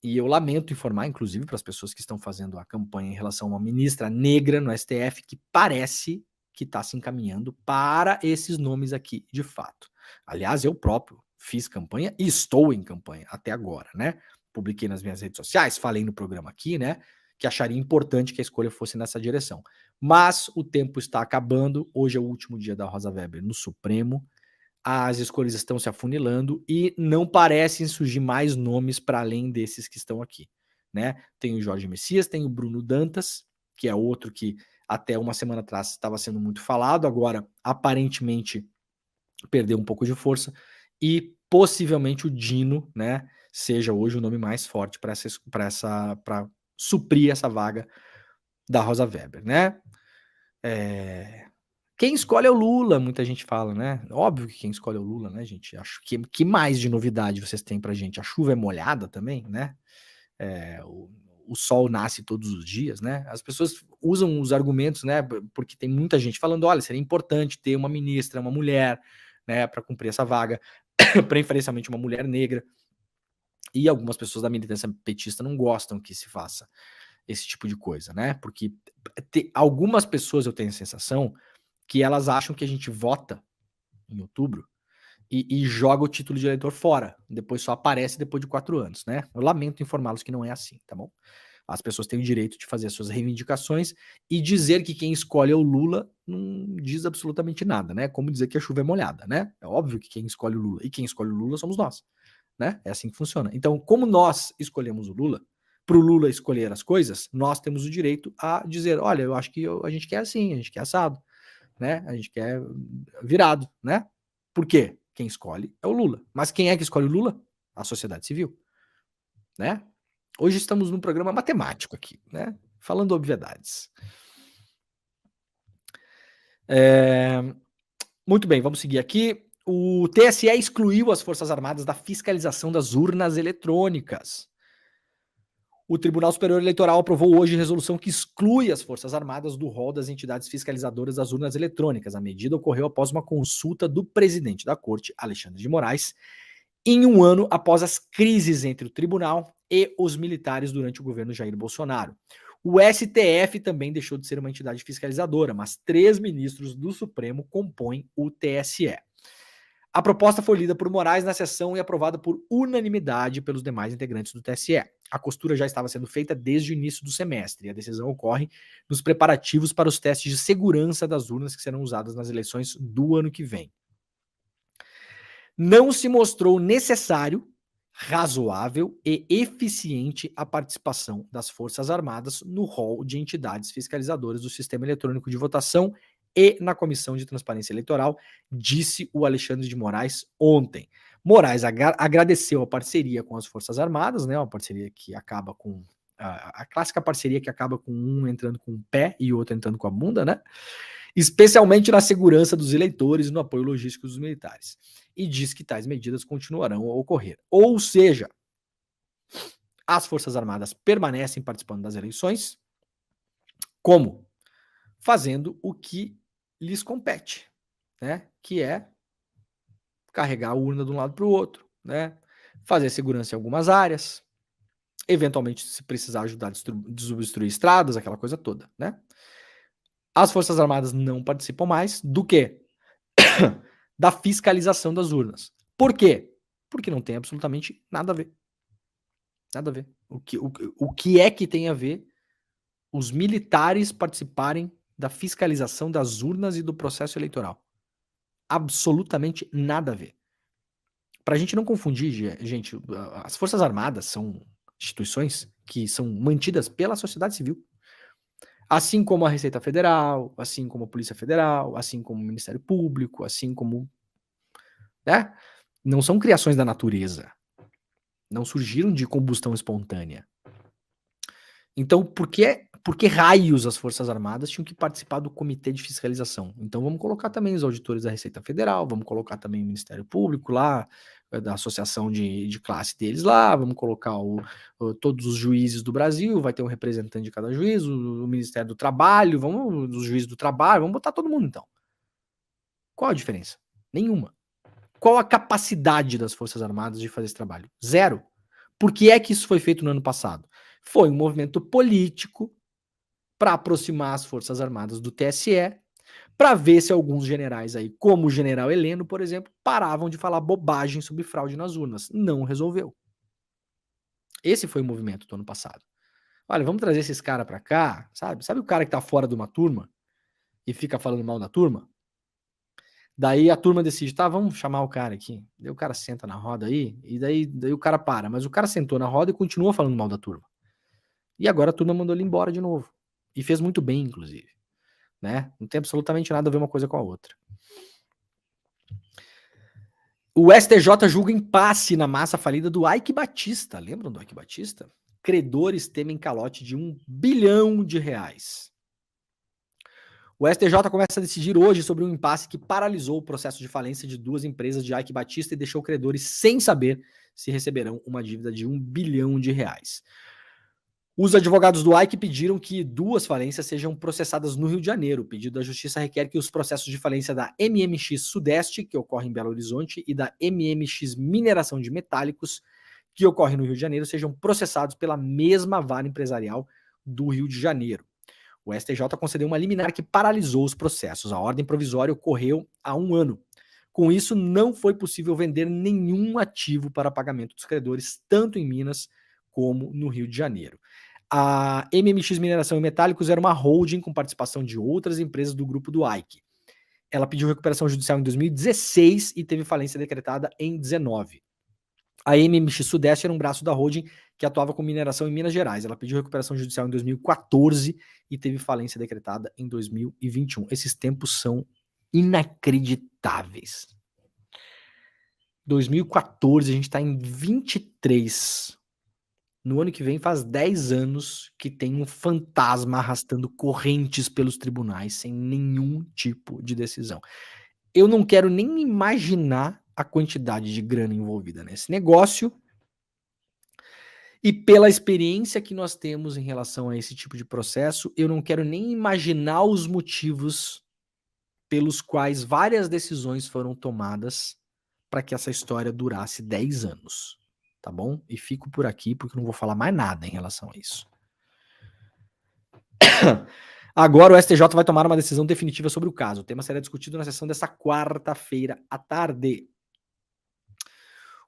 eu lamento informar, inclusive, para as pessoas que estão fazendo a campanha em relação a uma ministra negra no STF, que parece que está se encaminhando para esses nomes aqui, de fato. Aliás, eu próprio fiz campanha e estou em campanha até agora, né? Publiquei nas minhas redes sociais, falei no programa aqui, né? Que acharia importante que a escolha fosse nessa direção. Mas o tempo está acabando, hoje é o último dia da Rosa Weber no Supremo, as escolhas estão se afunilando e não parecem surgir mais nomes para além desses que estão aqui, né? Tem o Jorge Messias, tem o Bruno Dantas, que é outro que até uma semana atrás estava sendo muito falado, agora aparentemente perdeu um pouco de força, e possivelmente o Dino, né, seja hoje o nome mais forte para suprir essa vaga da Rosa Weber, né? Quem escolhe é o Lula, muita gente fala, né? Óbvio que quem escolhe é o Lula, né, gente? Acho que mais de novidade vocês têm pra gente? A chuva é molhada também, né? O sol nasce todos os dias, né? As pessoas usam os argumentos, né? Porque tem muita gente falando, olha, seria importante ter uma ministra, uma mulher, né, para cumprir essa vaga, preferencialmente uma mulher negra. E algumas pessoas da militância petista não gostam que se faça esse tipo de coisa, né? Porque algumas pessoas, eu tenho a sensação que elas acham que a gente vota em outubro e joga o título de eleitor fora. Depois só aparece depois de 4 anos, né? Eu lamento informá-los que não é assim, tá bom? As pessoas têm o direito de fazer as suas reivindicações e dizer que quem escolhe é o Lula não diz absolutamente nada, né? Como dizer que a chuva é molhada, né? É óbvio que quem escolhe o Lula e quem escolhe o Lula somos nós, né? É assim que funciona. Então, como nós escolhemos o Lula, para o Lula escolher as coisas, nós temos o direito a dizer, olha, eu acho que a gente quer assim, a gente quer assado, né? A gente quer virado, né? Por quê? Quem escolhe é o Lula. Mas quem é que escolhe o Lula? A sociedade civil, né? Hoje estamos num programa matemático aqui, né? Falando obviedades. Muito bem, vamos seguir aqui. O TSE excluiu as Forças Armadas da fiscalização das urnas eletrônicas. O Tribunal Superior Eleitoral aprovou hoje resolução que exclui as Forças Armadas do rol das entidades fiscalizadoras das urnas eletrônicas. A medida ocorreu após uma consulta do presidente da Corte, Alexandre de Moraes, em um ano após as crises entre o tribunal e os militares durante o governo Jair Bolsonaro. O STF também deixou de ser uma entidade fiscalizadora, mas 3 ministros do Supremo compõem o TSE. A proposta foi lida por Moraes na sessão e aprovada por unanimidade pelos demais integrantes do TSE. A costura já estava sendo feita desde o início do semestre e a decisão ocorre nos preparativos para os testes de segurança das urnas que serão usadas nas eleições do ano que vem. Não se mostrou necessário, razoável e eficiente a participação das Forças Armadas no rol de entidades fiscalizadoras do sistema eletrônico de votação e na Comissão de Transparência Eleitoral, disse o Alexandre de Moraes ontem. Moraes agradeceu a parceria com as Forças Armadas, né, uma parceria que acaba com a clássica parceria que acaba com um entrando com o pé e o outro entrando com a bunda, né? Especialmente na segurança dos eleitores e no apoio logístico dos militares. E diz que tais medidas continuarão a ocorrer. Ou seja, as Forças Armadas permanecem participando das eleições, como? Fazendo o que lhes compete, né? Que é carregar a urna de um lado para o outro, né? Fazer segurança em algumas áreas, eventualmente, se precisar ajudar a desobstruir estradas, aquela coisa toda, né? As Forças Armadas não participam mais do quê? Da fiscalização das urnas. Por quê? Porque não tem absolutamente nada a ver. Nada a ver. O que é que tem a ver os militares participarem da fiscalização das urnas e do processo eleitoral? Absolutamente nada a ver. Para a gente não confundir, gente, as Forças Armadas são instituições que são mantidas pela sociedade civil. Assim como a Receita Federal, assim como a Polícia Federal, assim como o Ministério Público, assim como, né? Não são criações da natureza. Não surgiram de combustão espontânea. Então, por que raios as Forças Armadas tinham que participar do Comitê de Fiscalização? Então, vamos colocar também os auditores da Receita Federal, vamos colocar também o Ministério Público lá, da associação de classe deles lá, vamos colocar todos os juízes do Brasil, vai ter um representante de cada juiz, o Ministério do Trabalho, os juízes do trabalho, vamos botar todo mundo então. Qual a diferença? Nenhuma. Qual a capacidade das Forças Armadas de fazer esse trabalho? Zero. Por que é que isso foi feito no ano passado? Foi um movimento político para aproximar as Forças Armadas do TSE, para ver se alguns generais aí, como o general Heleno, por exemplo, paravam de falar bobagem sobre fraude nas urnas. Não resolveu. Esse foi o movimento do ano passado. Olha, vamos trazer esses caras para cá, sabe? Sabe o cara que tá fora de uma turma e fica falando mal da turma? Daí a turma decide, tá, vamos chamar o cara aqui. Daí o cara senta na roda aí, e daí o cara para. Mas o cara sentou na roda e continua falando mal da turma. E agora a turma mandou ele embora de novo. E fez muito bem, inclusive. Né? Não tem absolutamente nada a ver uma coisa com a outra. O STJ julga impasse na massa falida do Eike Batista. Lembram do Eike Batista? Credores temem calote de R$1 bilhão. O STJ começa a decidir hoje sobre um impasse que paralisou o processo de falência de duas empresas de Eike Batista e deixou credores sem saber se receberão uma dívida de R$1 bilhão. Os advogados do Eike pediram que duas falências sejam processadas no Rio de Janeiro. O pedido da justiça requer que os processos de falência da MMX Sudeste, que ocorre em Belo Horizonte, e da MMX Mineração de Metálicos, que ocorre no Rio de Janeiro, sejam processados pela mesma vara empresarial do Rio de Janeiro. O STJ concedeu uma liminar que paralisou os processos. A ordem provisória ocorreu há 1 ano. Com isso, não foi possível vender nenhum ativo para pagamento dos credores, tanto em Minas como no Rio de Janeiro. A MMX Mineração e Metálicos era uma holding com participação de outras empresas do grupo do Eike. Ela pediu recuperação judicial em 2016 e teve falência decretada em 2019. A MMX Sudeste era um braço da holding que atuava com mineração em Minas Gerais. Ela pediu recuperação judicial em 2014 e teve falência decretada em 2021. Esses tempos são inacreditáveis. 2014, a gente está em 23. No ano que vem faz 10 anos que tem um fantasma arrastando correntes pelos tribunais sem nenhum tipo de decisão. Eu não quero nem imaginar a quantidade de grana envolvida nesse negócio e pela experiência que nós temos em relação a esse tipo de processo, eu não quero nem imaginar os motivos pelos quais várias decisões foram tomadas para que essa história durasse 10 anos. Tá bom? E fico por aqui porque não vou falar mais nada em relação a isso. Agora o STJ vai tomar uma decisão definitiva sobre o caso. O tema será discutido na sessão dessa quarta-feira à tarde.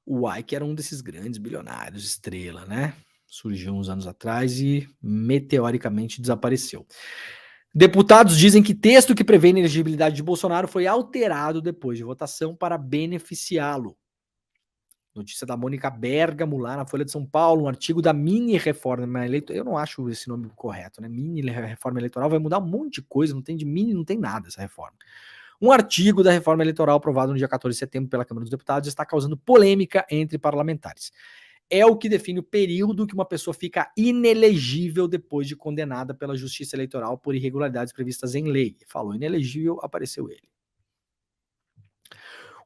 O Eike era um desses grandes bilionários, estrela, né? Surgiu uns anos atrás e meteoricamente desapareceu. Deputados dizem que texto que prevê a inelegibilidade de Bolsonaro foi alterado depois de votação para beneficiá-lo. Notícia da Mônica Bergamo, lá na Folha de São Paulo, um artigo da mini-reforma eleitoral. Eu não acho esse nome correto, né? Mini-reforma eleitoral vai mudar um monte de coisa, não tem de mini, não tem nada essa reforma. Um artigo da reforma eleitoral aprovado no dia 14 de setembro pela Câmara dos Deputados está causando polêmica entre parlamentares. É o que define o período que uma pessoa fica inelegível depois de condenada pela Justiça Eleitoral por irregularidades previstas em lei. Falou inelegível, apareceu ele.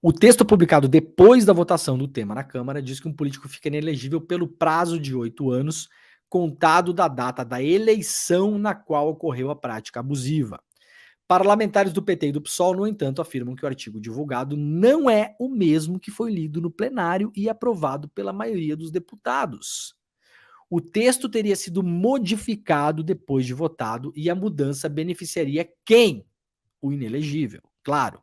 O texto publicado depois da votação do tema na Câmara diz que um político fica inelegível pelo prazo de 8 anos, contado da data da eleição na qual ocorreu a prática abusiva. Parlamentares do PT e do PSOL, no entanto, afirmam que o artigo divulgado não é o mesmo que foi lido no plenário e aprovado pela maioria dos deputados. O texto teria sido modificado depois de votado e a mudança beneficiaria quem? O inelegível, claro.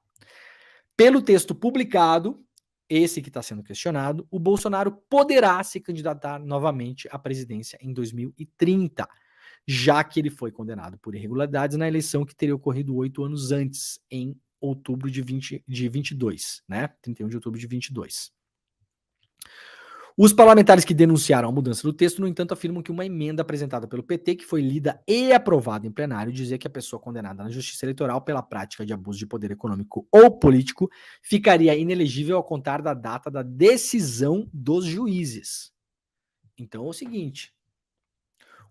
Pelo texto publicado, esse que está sendo questionado, o Bolsonaro poderá se candidatar novamente à presidência em 2030, já que ele foi condenado por irregularidades na eleição que teria ocorrido 8 anos antes, em outubro de 22, né? 31 de outubro de 22. Os parlamentares que denunciaram a mudança do texto, no entanto, afirmam que uma emenda apresentada pelo PT, que foi lida e aprovada em plenário, dizia que a pessoa condenada na Justiça Eleitoral pela prática de abuso de poder econômico ou político ficaria inelegível ao contar da data da decisão dos juízes. Então é o seguinte,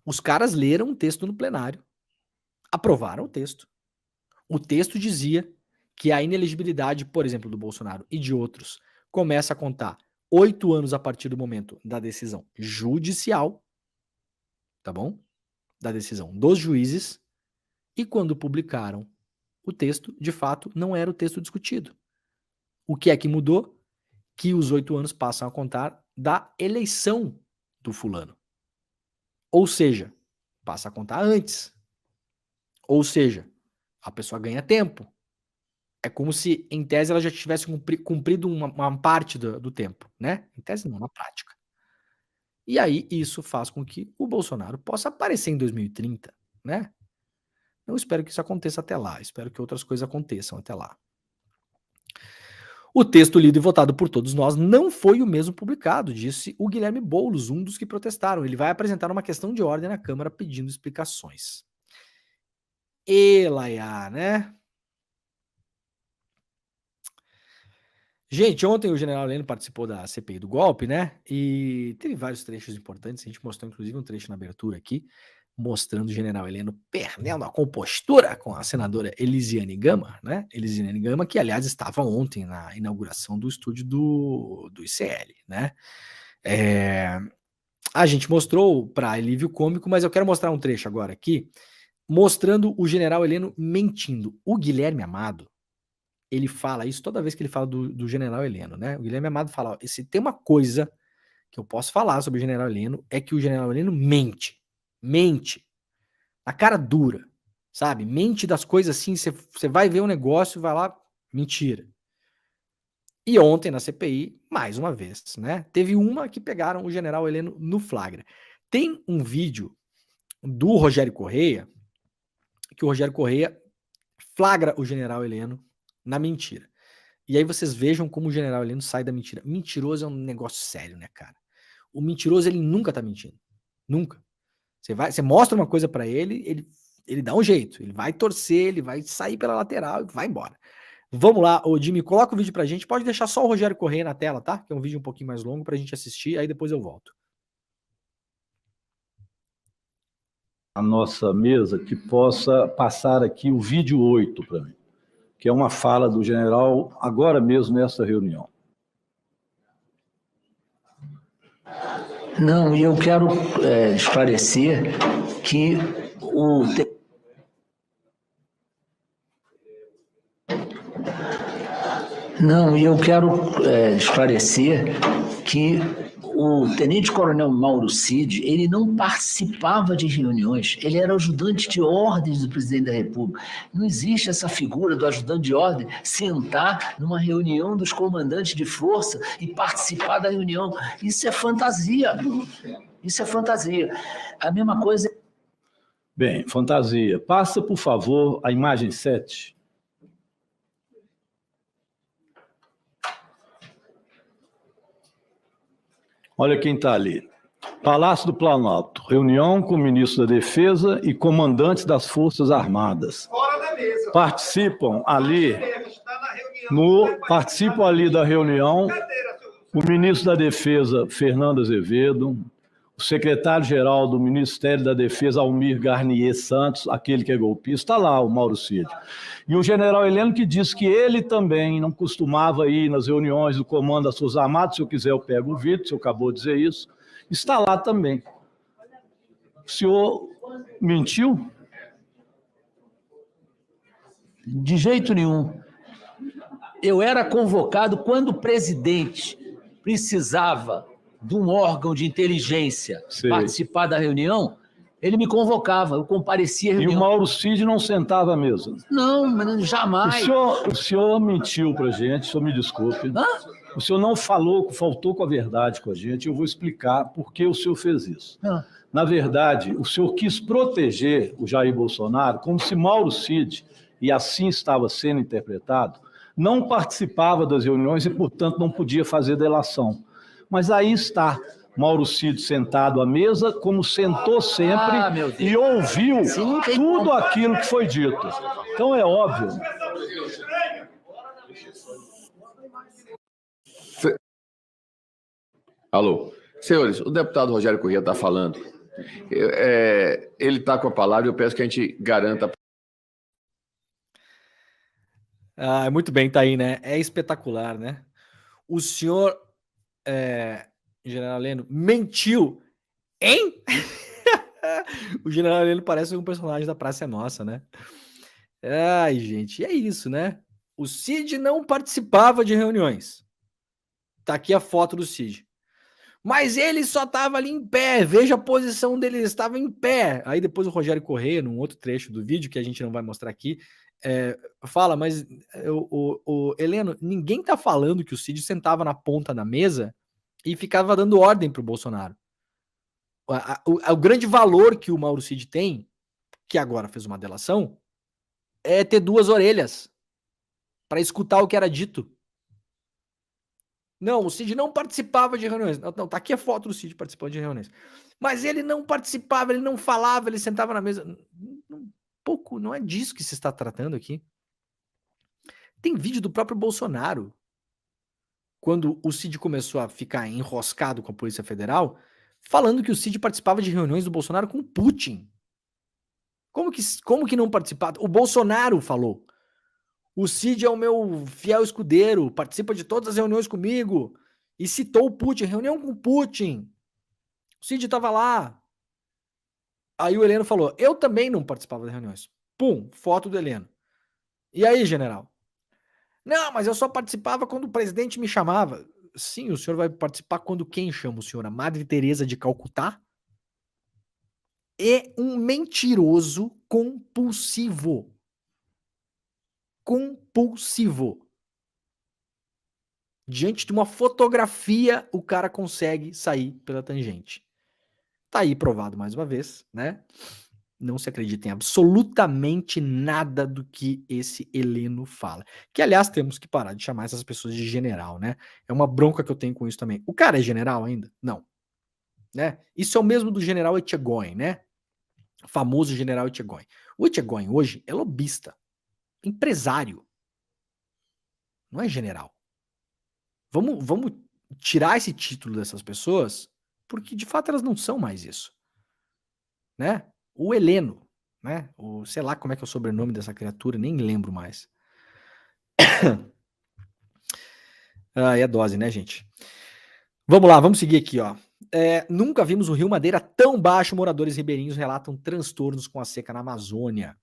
os caras leram o texto no plenário, aprovaram o texto. O texto dizia que a inelegibilidade, por exemplo, do Bolsonaro e de outros, começa a contar 8 anos a partir do momento da decisão judicial, tá bom? Da decisão dos juízes, e quando publicaram o texto, de fato, não era o texto discutido. O que é que mudou? Que os 8 anos passam a contar da eleição do fulano. Ou seja, passa a contar antes. Ou seja, a pessoa ganha tempo. É como se, em tese, ela já tivesse cumprido uma parte do tempo, né? Em tese não, na prática. E aí, isso faz com que o Bolsonaro possa aparecer em 2030, né? Eu espero que isso aconteça até lá. Espero que outras coisas aconteçam até lá. O texto lido e votado por todos nós não foi o mesmo publicado, disse o Guilherme Boulos, um dos que protestaram. Ele vai apresentar uma questão de ordem na Câmara pedindo explicações. E Laiá, né? Gente, ontem o general Heleno participou da CPI do golpe, né? E teve vários trechos importantes. A gente mostrou, inclusive, um trecho na abertura aqui, mostrando o general Heleno perdendo a compostura com a senadora Elisiane Gama, né? Elisiane Gama, que, aliás, estava ontem na inauguração do estúdio do ICL, né? A gente mostrou para alívio cômico, mas eu quero mostrar um trecho agora aqui, mostrando o general Heleno mentindo. O Guilherme Amado, ele fala isso toda vez que ele fala do general Heleno, né? O Guilherme Amado fala, ó, se tem uma coisa que eu posso falar sobre o general Heleno, é que o general Heleno mente. Mente. A cara dura, sabe? Mente das coisas assim, você vai ver um negócio e vai lá, mentira. E ontem na CPI, mais uma vez, né? Teve uma que pegaram o general Heleno no flagra. Tem um vídeo do Rogério Correia, que o Rogério Correia flagra o general Heleno na mentira. E aí vocês vejam como o general Heleno sai da mentira. Mentiroso é um negócio sério, né, cara? O mentiroso, ele nunca tá mentindo. Nunca. Você mostra uma coisa pra ele, ele dá um jeito. Ele vai torcer, ele vai sair pela lateral e vai embora. Vamos lá, ô Jimmy, coloca o vídeo pra gente. Pode deixar só o Rogério Correia na tela, tá? Que é um vídeo um pouquinho mais longo pra gente assistir, aí depois eu volto. A nossa mesa que possa passar aqui o vídeo 8 para mim, que é uma fala do general agora mesmo nessa reunião. Não, e eu quero esclarecer que o tenente-coronel Mauro Cid, ele não participava de reuniões, ele era ajudante de ordens do presidente da República. Não existe essa figura do ajudante de ordem sentar numa reunião dos comandantes de força e participar da reunião. Isso é fantasia. Isso é fantasia. A mesma coisa... Bem, fantasia. Passa, por favor, a imagem 7. Olha quem está ali. Palácio do Planalto. Reunião com o ministro da Defesa e comandantes das Forças Armadas. Fora da mesa. Participam ali da reunião o ministro da Defesa, Fernando Azevedo, o secretário-geral do Ministério da Defesa, Almir Garnier Santos, aquele que é golpista, está lá, o Mauro Cid. E o general Heleno, que disse que ele também não costumava ir nas reuniões do Comando das Forças Armadas, se eu quiser eu pego o vídeo, se eu acabou de dizer isso, está lá também. O senhor mentiu? De jeito nenhum. Eu era convocado quando o presidente precisava de um órgão de inteligência participar da reunião, ele me convocava, eu comparecia à reunião. E o Mauro Cid não sentava à mesa? Não, jamais. O senhor mentiu para a gente, o senhor me desculpe. Hã? O senhor não faltou com a verdade com a gente, eu vou explicar por que o senhor fez isso. Na verdade, o senhor quis proteger o Jair Bolsonaro como se Mauro Cid, e assim estava sendo interpretado, não participava das reuniões e, portanto, não podia fazer delação. Mas aí está Mauro Cid sentado à mesa, como sentou sempre, e ouviu tudo aquilo que foi dito. Então é óbvio. Alô. Senhores, o deputado Rogério Corrêa está falando. Ele está com a palavra e eu peço que a gente garanta. Muito bem, tá aí, né? É espetacular, né? O senhor, General Heleno, mentiu, hein? O General Heleno parece um personagem da Praça é Nossa, né? Ai, gente, é isso, né? O Cid não participava de reuniões. Tá aqui a foto do Cid. Mas ele só estava ali em pé. Veja a posição dele, ele estava em pé. Aí depois o Rogério Corrêa, num outro trecho do vídeo que a gente não vai mostrar aqui, fala, mas o Heleno, ninguém tá falando que o Cid sentava na ponta da mesa e ficava dando ordem pro Bolsonaro. O grande valor que o Mauro Cid tem, que agora fez uma delação, é ter duas orelhas para escutar o que era dito. Não, o Cid não participava de reuniões. Não, tá aqui a foto do Cid participando de reuniões. Mas ele não participava, ele não falava, ele sentava na mesa. Pouco, não é disso que se está tratando aqui. Tem vídeo do próprio Bolsonaro. Quando o Cid começou a ficar enroscado com a Polícia Federal, falando que o Cid participava de reuniões do Bolsonaro com o Putin. Como que não participava? O Bolsonaro falou. O Cid é o meu fiel escudeiro, participa de todas as reuniões comigo. E citou o Putin, reunião com o Putin. O Cid estava lá. Aí o Heleno falou, eu também não participava das reuniões. Pum, foto do Heleno. E aí, general? Não, mas eu só participava quando o presidente me chamava. Sim, o senhor vai participar quando quem chama o senhor? A Madre Teresa de Calcutá? É um mentiroso compulsivo. Compulsivo. Diante de uma fotografia, o cara consegue sair pela tangente. Tá aí provado mais uma vez, né? Não se acredita em absolutamente nada do que esse Heleno fala. Que, aliás, temos que parar de chamar essas pessoas de general, né? É uma bronca que eu tenho com isso também. O cara é general ainda? Não. Né? Isso é o mesmo do general Etchegóin, né? O famoso general Etchegóin. O Etchegóin hoje é lobista, empresário. Não é general. Vamos tirar esse título dessas pessoas, porque de fato elas não são mais isso. Né? O Heleno, né? Sei lá como é que é o sobrenome dessa criatura, nem lembro mais. É dose, né, gente? Vamos lá, vamos seguir aqui, ó. Nunca vimos o Rio Madeira tão baixo. Moradores ribeirinhos relatam transtornos com a seca na Amazônia.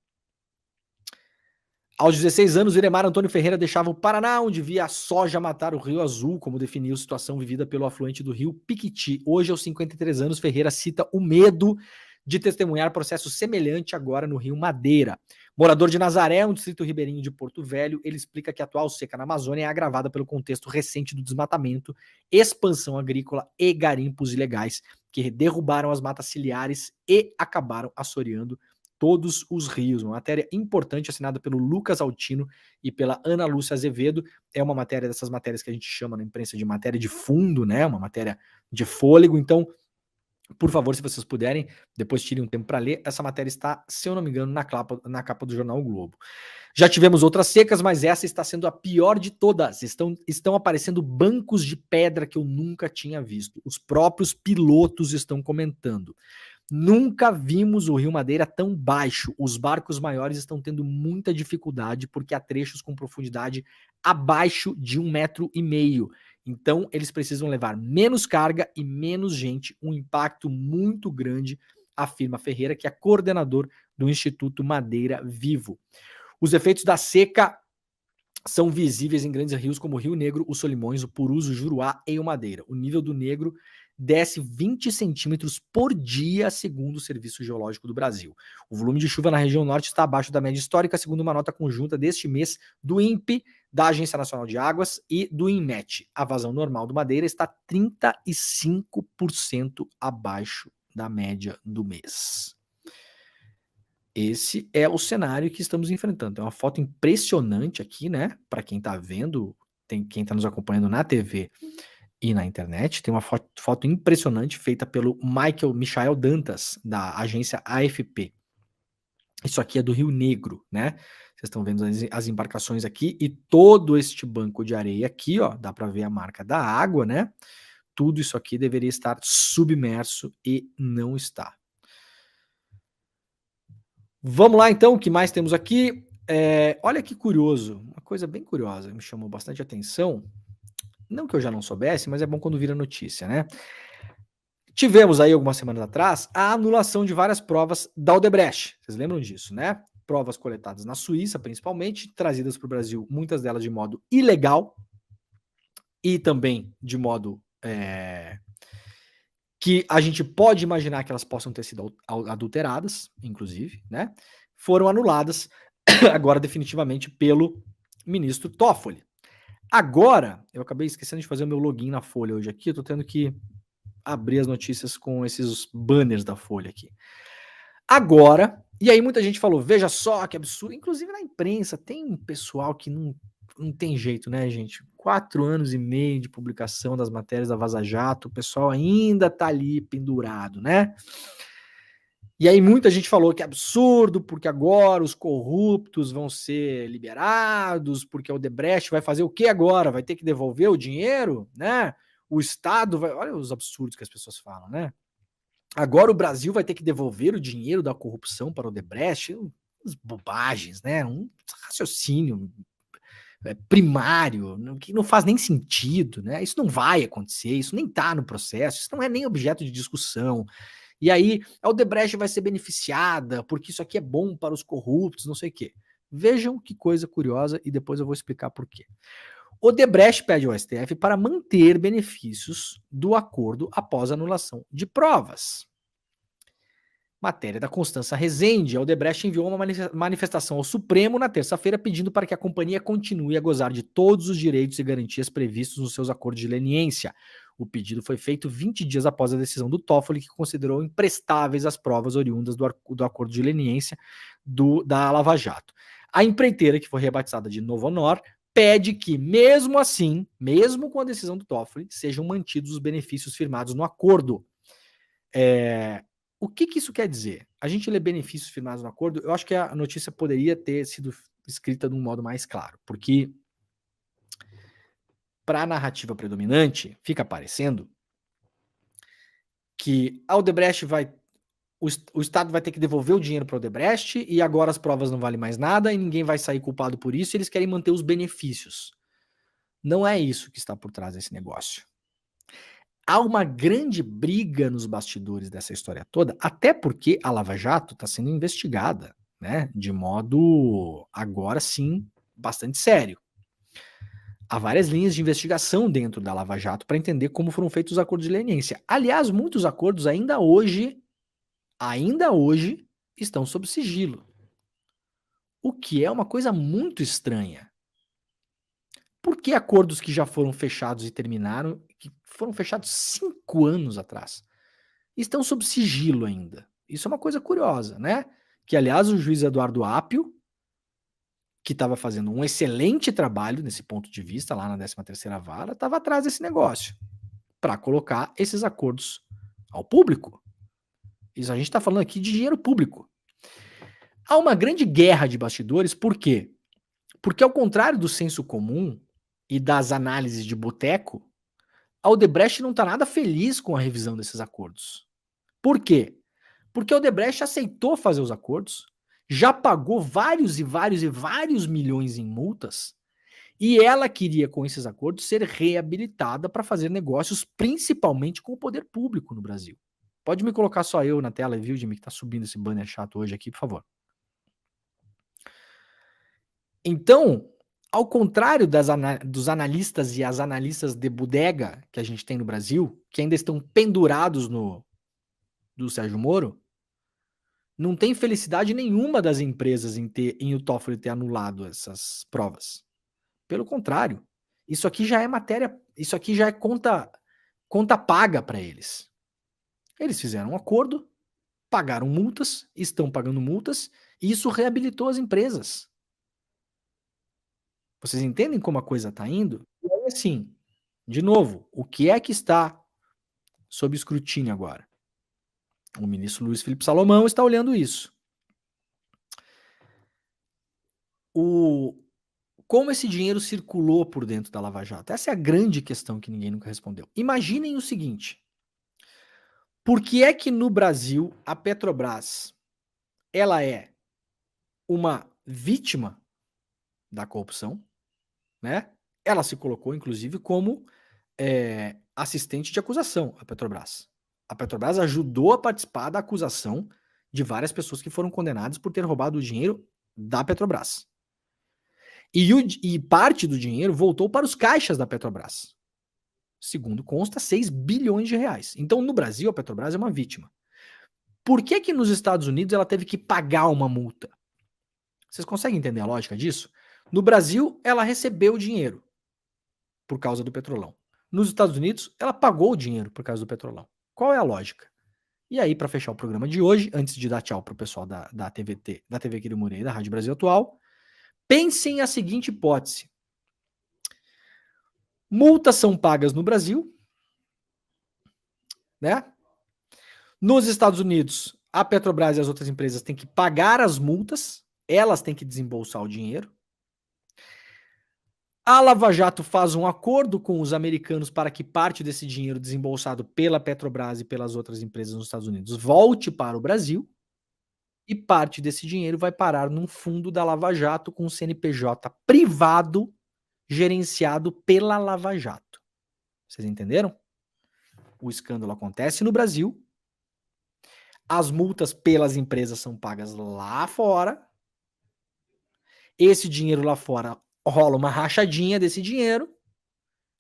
Aos 16 anos, Iremar Antônio Ferreira deixava o Paraná, onde via a soja matar o Rio Azul, como definiu a situação vivida pelo afluente do rio Piquiti. Hoje, aos 53 anos, Ferreira cita o medo de testemunhar processo semelhante agora no Rio Madeira. Morador de Nazaré, um distrito ribeirinho de Porto Velho, ele explica que a atual seca na Amazônia é agravada pelo contexto recente do desmatamento, expansão agrícola e garimpos ilegais, que derrubaram as matas ciliares e acabaram assoreando todos os rios. Uma matéria importante assinada pelo Lucas Altino e pela Ana Lúcia Azevedo. É uma matéria dessas matérias que a gente chama na imprensa de matéria de fundo, né? Uma matéria de fôlego. Então, por favor, se vocês puderem, depois tirem um tempo para ler. Essa matéria está, se eu não me engano, na capa do jornal o Globo. Já tivemos outras secas, mas essa está sendo a pior de todas. Estão aparecendo bancos de pedra que eu nunca tinha visto. Os próprios pilotos estão comentando. Nunca vimos o Rio Madeira tão baixo. Os barcos maiores estão tendo muita dificuldade porque há trechos com profundidade abaixo de 1,5 m. Então, eles precisam levar menos carga e menos gente. Um impacto muito grande, afirma Ferreira, que é coordenador do Instituto Madeira Vivo. Os efeitos da seca são visíveis em grandes rios como o Rio Negro, o Solimões, o Purus, o Juruá e o Madeira. O nível do Negro desce 20 centímetros por dia, segundo o Serviço Geológico do Brasil. O volume de chuva na região norte está abaixo da média histórica, segundo uma nota conjunta deste mês do INPE, da Agência Nacional de Águas e do INMET. A vazão normal do Madeira está 35% abaixo da média do mês. Esse é o cenário que estamos enfrentando. É uma foto impressionante aqui, né? Para quem está vendo, quem está nos acompanhando na TV e na internet. Tem uma foto impressionante feita pelo Michael Dantas, da agência AFP. Isso aqui é do Rio Negro, né? Vocês estão vendo as embarcações aqui e todo este banco de areia aqui, ó, dá para ver a marca da água, né? Tudo isso aqui deveria estar submerso e não está. Vamos lá então, o que mais temos aqui? Olha que curioso, uma coisa bem curiosa, me chamou bastante atenção. Não que eu já não soubesse, mas é bom quando vira notícia, né? Tivemos aí algumas semanas atrás a anulação de várias provas da Odebrecht. Vocês lembram disso, né? Provas coletadas na Suíça, principalmente, trazidas para o Brasil, muitas delas de modo ilegal e também de modo que a gente pode imaginar que elas possam ter sido adulteradas, inclusive, né? Foram anuladas agora definitivamente pelo ministro Toffoli. Agora, eu acabei esquecendo de fazer o meu login na Folha hoje aqui, eu tô tendo que abrir as notícias com esses banners da Folha aqui. Agora, e aí muita gente falou, veja só que absurdo, inclusive na imprensa, tem um pessoal que não tem jeito, né, gente? 4 anos e meio de publicação das matérias da Vaza Jato, o pessoal ainda tá ali pendurado, né? E aí muita gente falou que é absurdo, porque agora os corruptos vão ser liberados, porque o Odebrecht vai fazer o que agora? Vai ter que devolver o dinheiro, né? O Estado vai... Olha os absurdos que as pessoas falam, né? Agora o Brasil vai ter que devolver o dinheiro da corrupção para o Odebrecht? Umas bobagens, né? Um raciocínio primário, que não faz nem sentido, né? Isso não vai acontecer, isso nem está no processo, isso não é nem objeto de discussão. E aí a Odebrecht vai ser beneficiada, porque isso aqui é bom para os corruptos, não sei o quê. Vejam que coisa curiosa e depois eu vou explicar por quê. Odebrecht pede ao STF para manter benefícios do acordo após a anulação de provas. Matéria da Constança Rezende, a Odebrecht enviou uma manifestação ao Supremo na terça-feira pedindo para que a companhia continue a gozar de todos os direitos e garantias previstos nos seus acordos de leniência. O pedido foi feito 20 dias após a decisão do Toffoli, que considerou imprestáveis as provas oriundas do acordo de leniência da Lava Jato. A empreiteira, que foi rebatizada de Novo Honor, pede que, mesmo assim, mesmo com a decisão do Toffoli, sejam mantidos os benefícios firmados no acordo. O que isso quer dizer? A gente lê benefícios firmados no acordo, eu acho que a notícia poderia ter sido escrita de um modo mais claro, porque para a narrativa predominante, fica parecendo que a Odebrecht o Estado vai ter que devolver o dinheiro para a Odebrecht e agora as provas não valem mais nada e ninguém vai sair culpado por isso e eles querem manter os benefícios. Não é isso que está por trás desse negócio. Há uma grande briga nos bastidores dessa história toda, até porque a Lava Jato está sendo investigada, né, de modo, agora sim, bastante sério. Há várias linhas de investigação dentro da Lava Jato para entender como foram feitos os acordos de leniência. Aliás, muitos acordos ainda hoje estão sob sigilo. O que é uma coisa muito estranha. Por que acordos que já foram fechados e terminaram, que foram fechados 5 anos atrás, estão sob sigilo ainda? Isso é uma coisa curiosa, né? Que, aliás, o juiz Eduardo Apio, que estava fazendo um excelente trabalho nesse ponto de vista, lá na 13ª Vara, estava atrás desse negócio, para colocar esses acordos ao público. Isso a gente está falando aqui de dinheiro público. Há uma grande guerra de bastidores, por quê? Porque, ao contrário do senso comum e das análises de boteco, a Odebrecht não está nada feliz com a revisão desses acordos. Por quê? Porque a Odebrecht aceitou fazer os acordos, já pagou vários milhões em multas, e ela queria, com esses acordos, ser reabilitada para fazer negócios, principalmente com o poder público no Brasil. Pode me colocar só eu na tela, viu, Jimmy, que está subindo esse banner chato hoje aqui, por favor. Então, ao contrário dos analistas e as analistas de bodega que a gente tem no Brasil, que ainda estão pendurados do Sérgio Moro, não tem felicidade nenhuma das empresas em o Toffoli ter anulado essas provas. Pelo contrário, isso aqui já é matéria, isso aqui já é conta paga para eles. Eles fizeram um acordo, pagaram multas, estão pagando multas, e isso reabilitou as empresas. Vocês entendem como a coisa está indo? E aí, assim, De novo, o que é que está sob escrutínio agora? O ministro Luiz Felipe Salomão está olhando isso. Como esse dinheiro circulou por dentro da Lava Jato? Essa é a grande questão que ninguém nunca respondeu. Imaginem o seguinte: por que é que no Brasil a Petrobras ela é uma vítima da corrupção, né? Ela se colocou, inclusive, como assistente de acusação, a Petrobras. A Petrobras ajudou a participar da acusação de várias pessoas que foram condenadas por ter roubado o dinheiro da Petrobras. E parte do dinheiro voltou para os caixas da Petrobras. Segundo consta, 6 bilhões de reais. Então, no Brasil, a Petrobras é uma vítima. Por que que nos Estados Unidos ela teve que pagar uma multa? Vocês conseguem entender a lógica disso? No Brasil, ela recebeu o dinheiro por causa do Petrolão. Nos Estados Unidos, ela pagou o dinheiro por causa do Petrolão. Qual é a lógica? E aí, para fechar o programa de hoje, antes de dar tchau para o pessoal da TV Quirimurê e da Rádio Brasil Atual, pensem a seguinte hipótese. Multas são pagas no Brasil, né? Nos Estados Unidos, a Petrobras e as outras empresas têm que pagar as multas, elas têm que desembolsar o dinheiro. A Lava Jato faz um acordo com os americanos para que parte desse dinheiro desembolsado pela Petrobras e pelas outras empresas nos Estados Unidos volte para o Brasil, e parte desse dinheiro vai parar num fundo da Lava Jato com um CNPJ privado gerenciado pela Lava Jato. Vocês entenderam? O escândalo acontece no Brasil, as multas pelas empresas são pagas lá fora, esse dinheiro lá fora rola uma rachadinha desse dinheiro,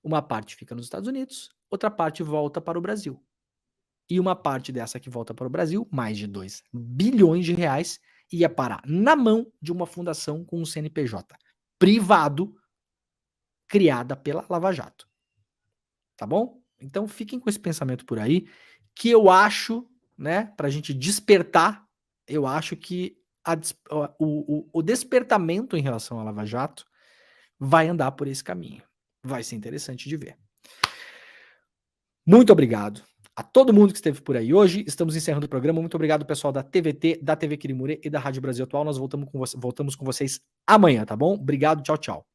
uma parte fica nos Estados Unidos, outra parte volta para o Brasil. E uma parte dessa que volta para o Brasil, mais de 2 bilhões de reais, ia parar na mão de uma fundação com um CNPJ privado criada pela Lava Jato. Tá bom? Então fiquem com esse pensamento por aí, que eu acho, né, pra gente despertar, eu acho que o despertamento em relação à Lava Jato vai andar por esse caminho. Vai ser interessante de ver. Muito obrigado a todo mundo que esteve por aí hoje. Estamos encerrando o programa. Muito obrigado, pessoal da TVT, da TV Quirimurê e da Rádio Brasil Atual. Nós voltamos com vocês amanhã, tá bom? Obrigado, tchau, tchau.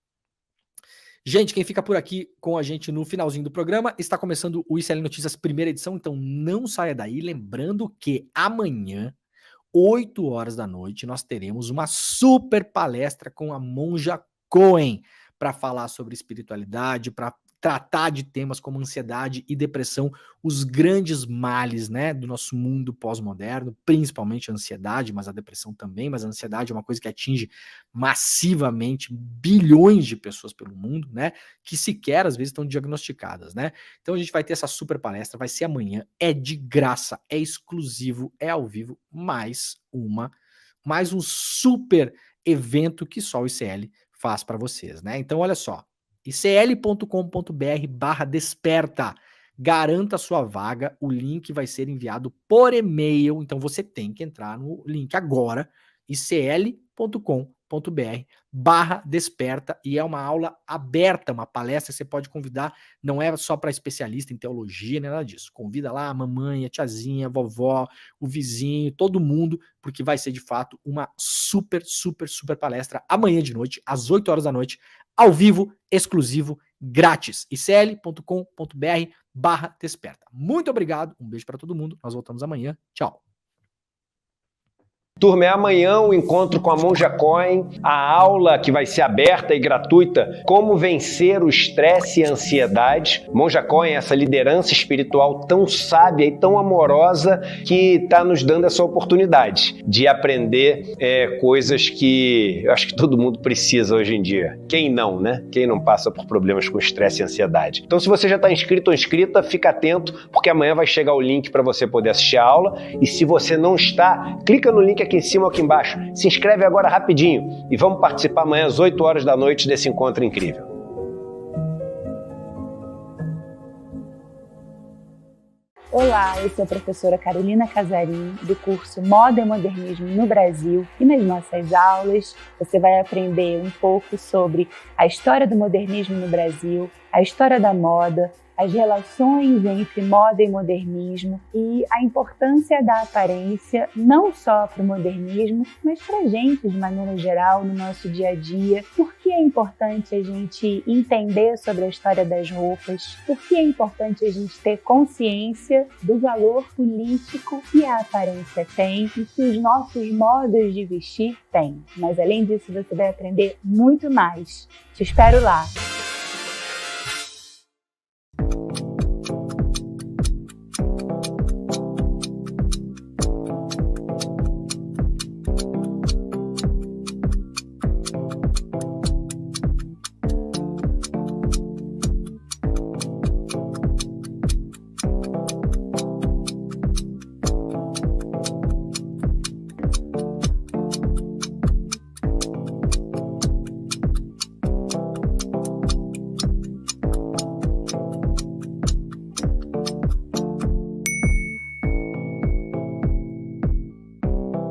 Gente, quem fica por aqui com a gente no finalzinho do programa, está começando o ICL Notícias primeira edição, então não saia daí. Lembrando que amanhã, 8 horas da noite, nós teremos uma super palestra com a Monja Cohen para falar sobre espiritualidade, para tratar de temas como ansiedade e depressão, os grandes males, né, do nosso mundo pós-moderno, principalmente a ansiedade, mas a depressão também, mas a ansiedade é uma coisa que atinge massivamente bilhões de pessoas pelo mundo, né, que sequer às vezes estão diagnosticadas, né. Então a gente vai ter essa super palestra, vai ser amanhã, é de graça, é exclusivo, é ao vivo, mais um super evento que só o ICL faz para vocês, né. Então olha só, icl.com.br/desperta. Garanta a sua vaga, o link vai ser enviado por e-mail, então você tem que entrar no link agora, icl.com.br/desperta, e é uma aula aberta, uma palestra que você pode convidar, não é só para especialista em teologia, nem nada disso. Convida lá a mamãe, a tiazinha, a vovó, o vizinho, todo mundo, porque vai ser de fato uma super palestra amanhã de noite, às 8 horas da noite, ao vivo, exclusivo, grátis. icl.com.br/desperta. Muito obrigado, um beijo para todo mundo, nós voltamos amanhã, tchau. Turma, é amanhã o encontro com a Monja Cohen, a aula que vai ser aberta e gratuita, como vencer o estresse e a ansiedade. Monja Cohen é essa liderança espiritual tão sábia e tão amorosa que está nos dando essa oportunidade de aprender coisas que eu acho que todo mundo precisa hoje em dia. Quem não, né? Quem não passa por problemas com estresse e ansiedade. Então, se você já está inscrito ou inscrita, fica atento, porque amanhã vai chegar o link para você poder assistir a aula. E se você não está, clica no link aqui em cima ou aqui embaixo. Se inscreve agora rapidinho e vamos participar amanhã às 8 horas da noite desse encontro incrível. Olá, eu sou a professora Carolina Casarim, do curso Moda e Modernismo no Brasil, e nas nossas aulas você vai aprender um pouco sobre a história do modernismo no Brasil, a história da moda, as relações entre moda e modernismo e a importância da aparência não só para o modernismo, mas para a gente de maneira geral no nosso dia a dia. Por que é importante a gente entender sobre a história das roupas? Por que é importante a gente ter consciência do valor político que a aparência tem e que os nossos modos de vestir têm? Mas além disso, você vai aprender muito mais. Te espero lá!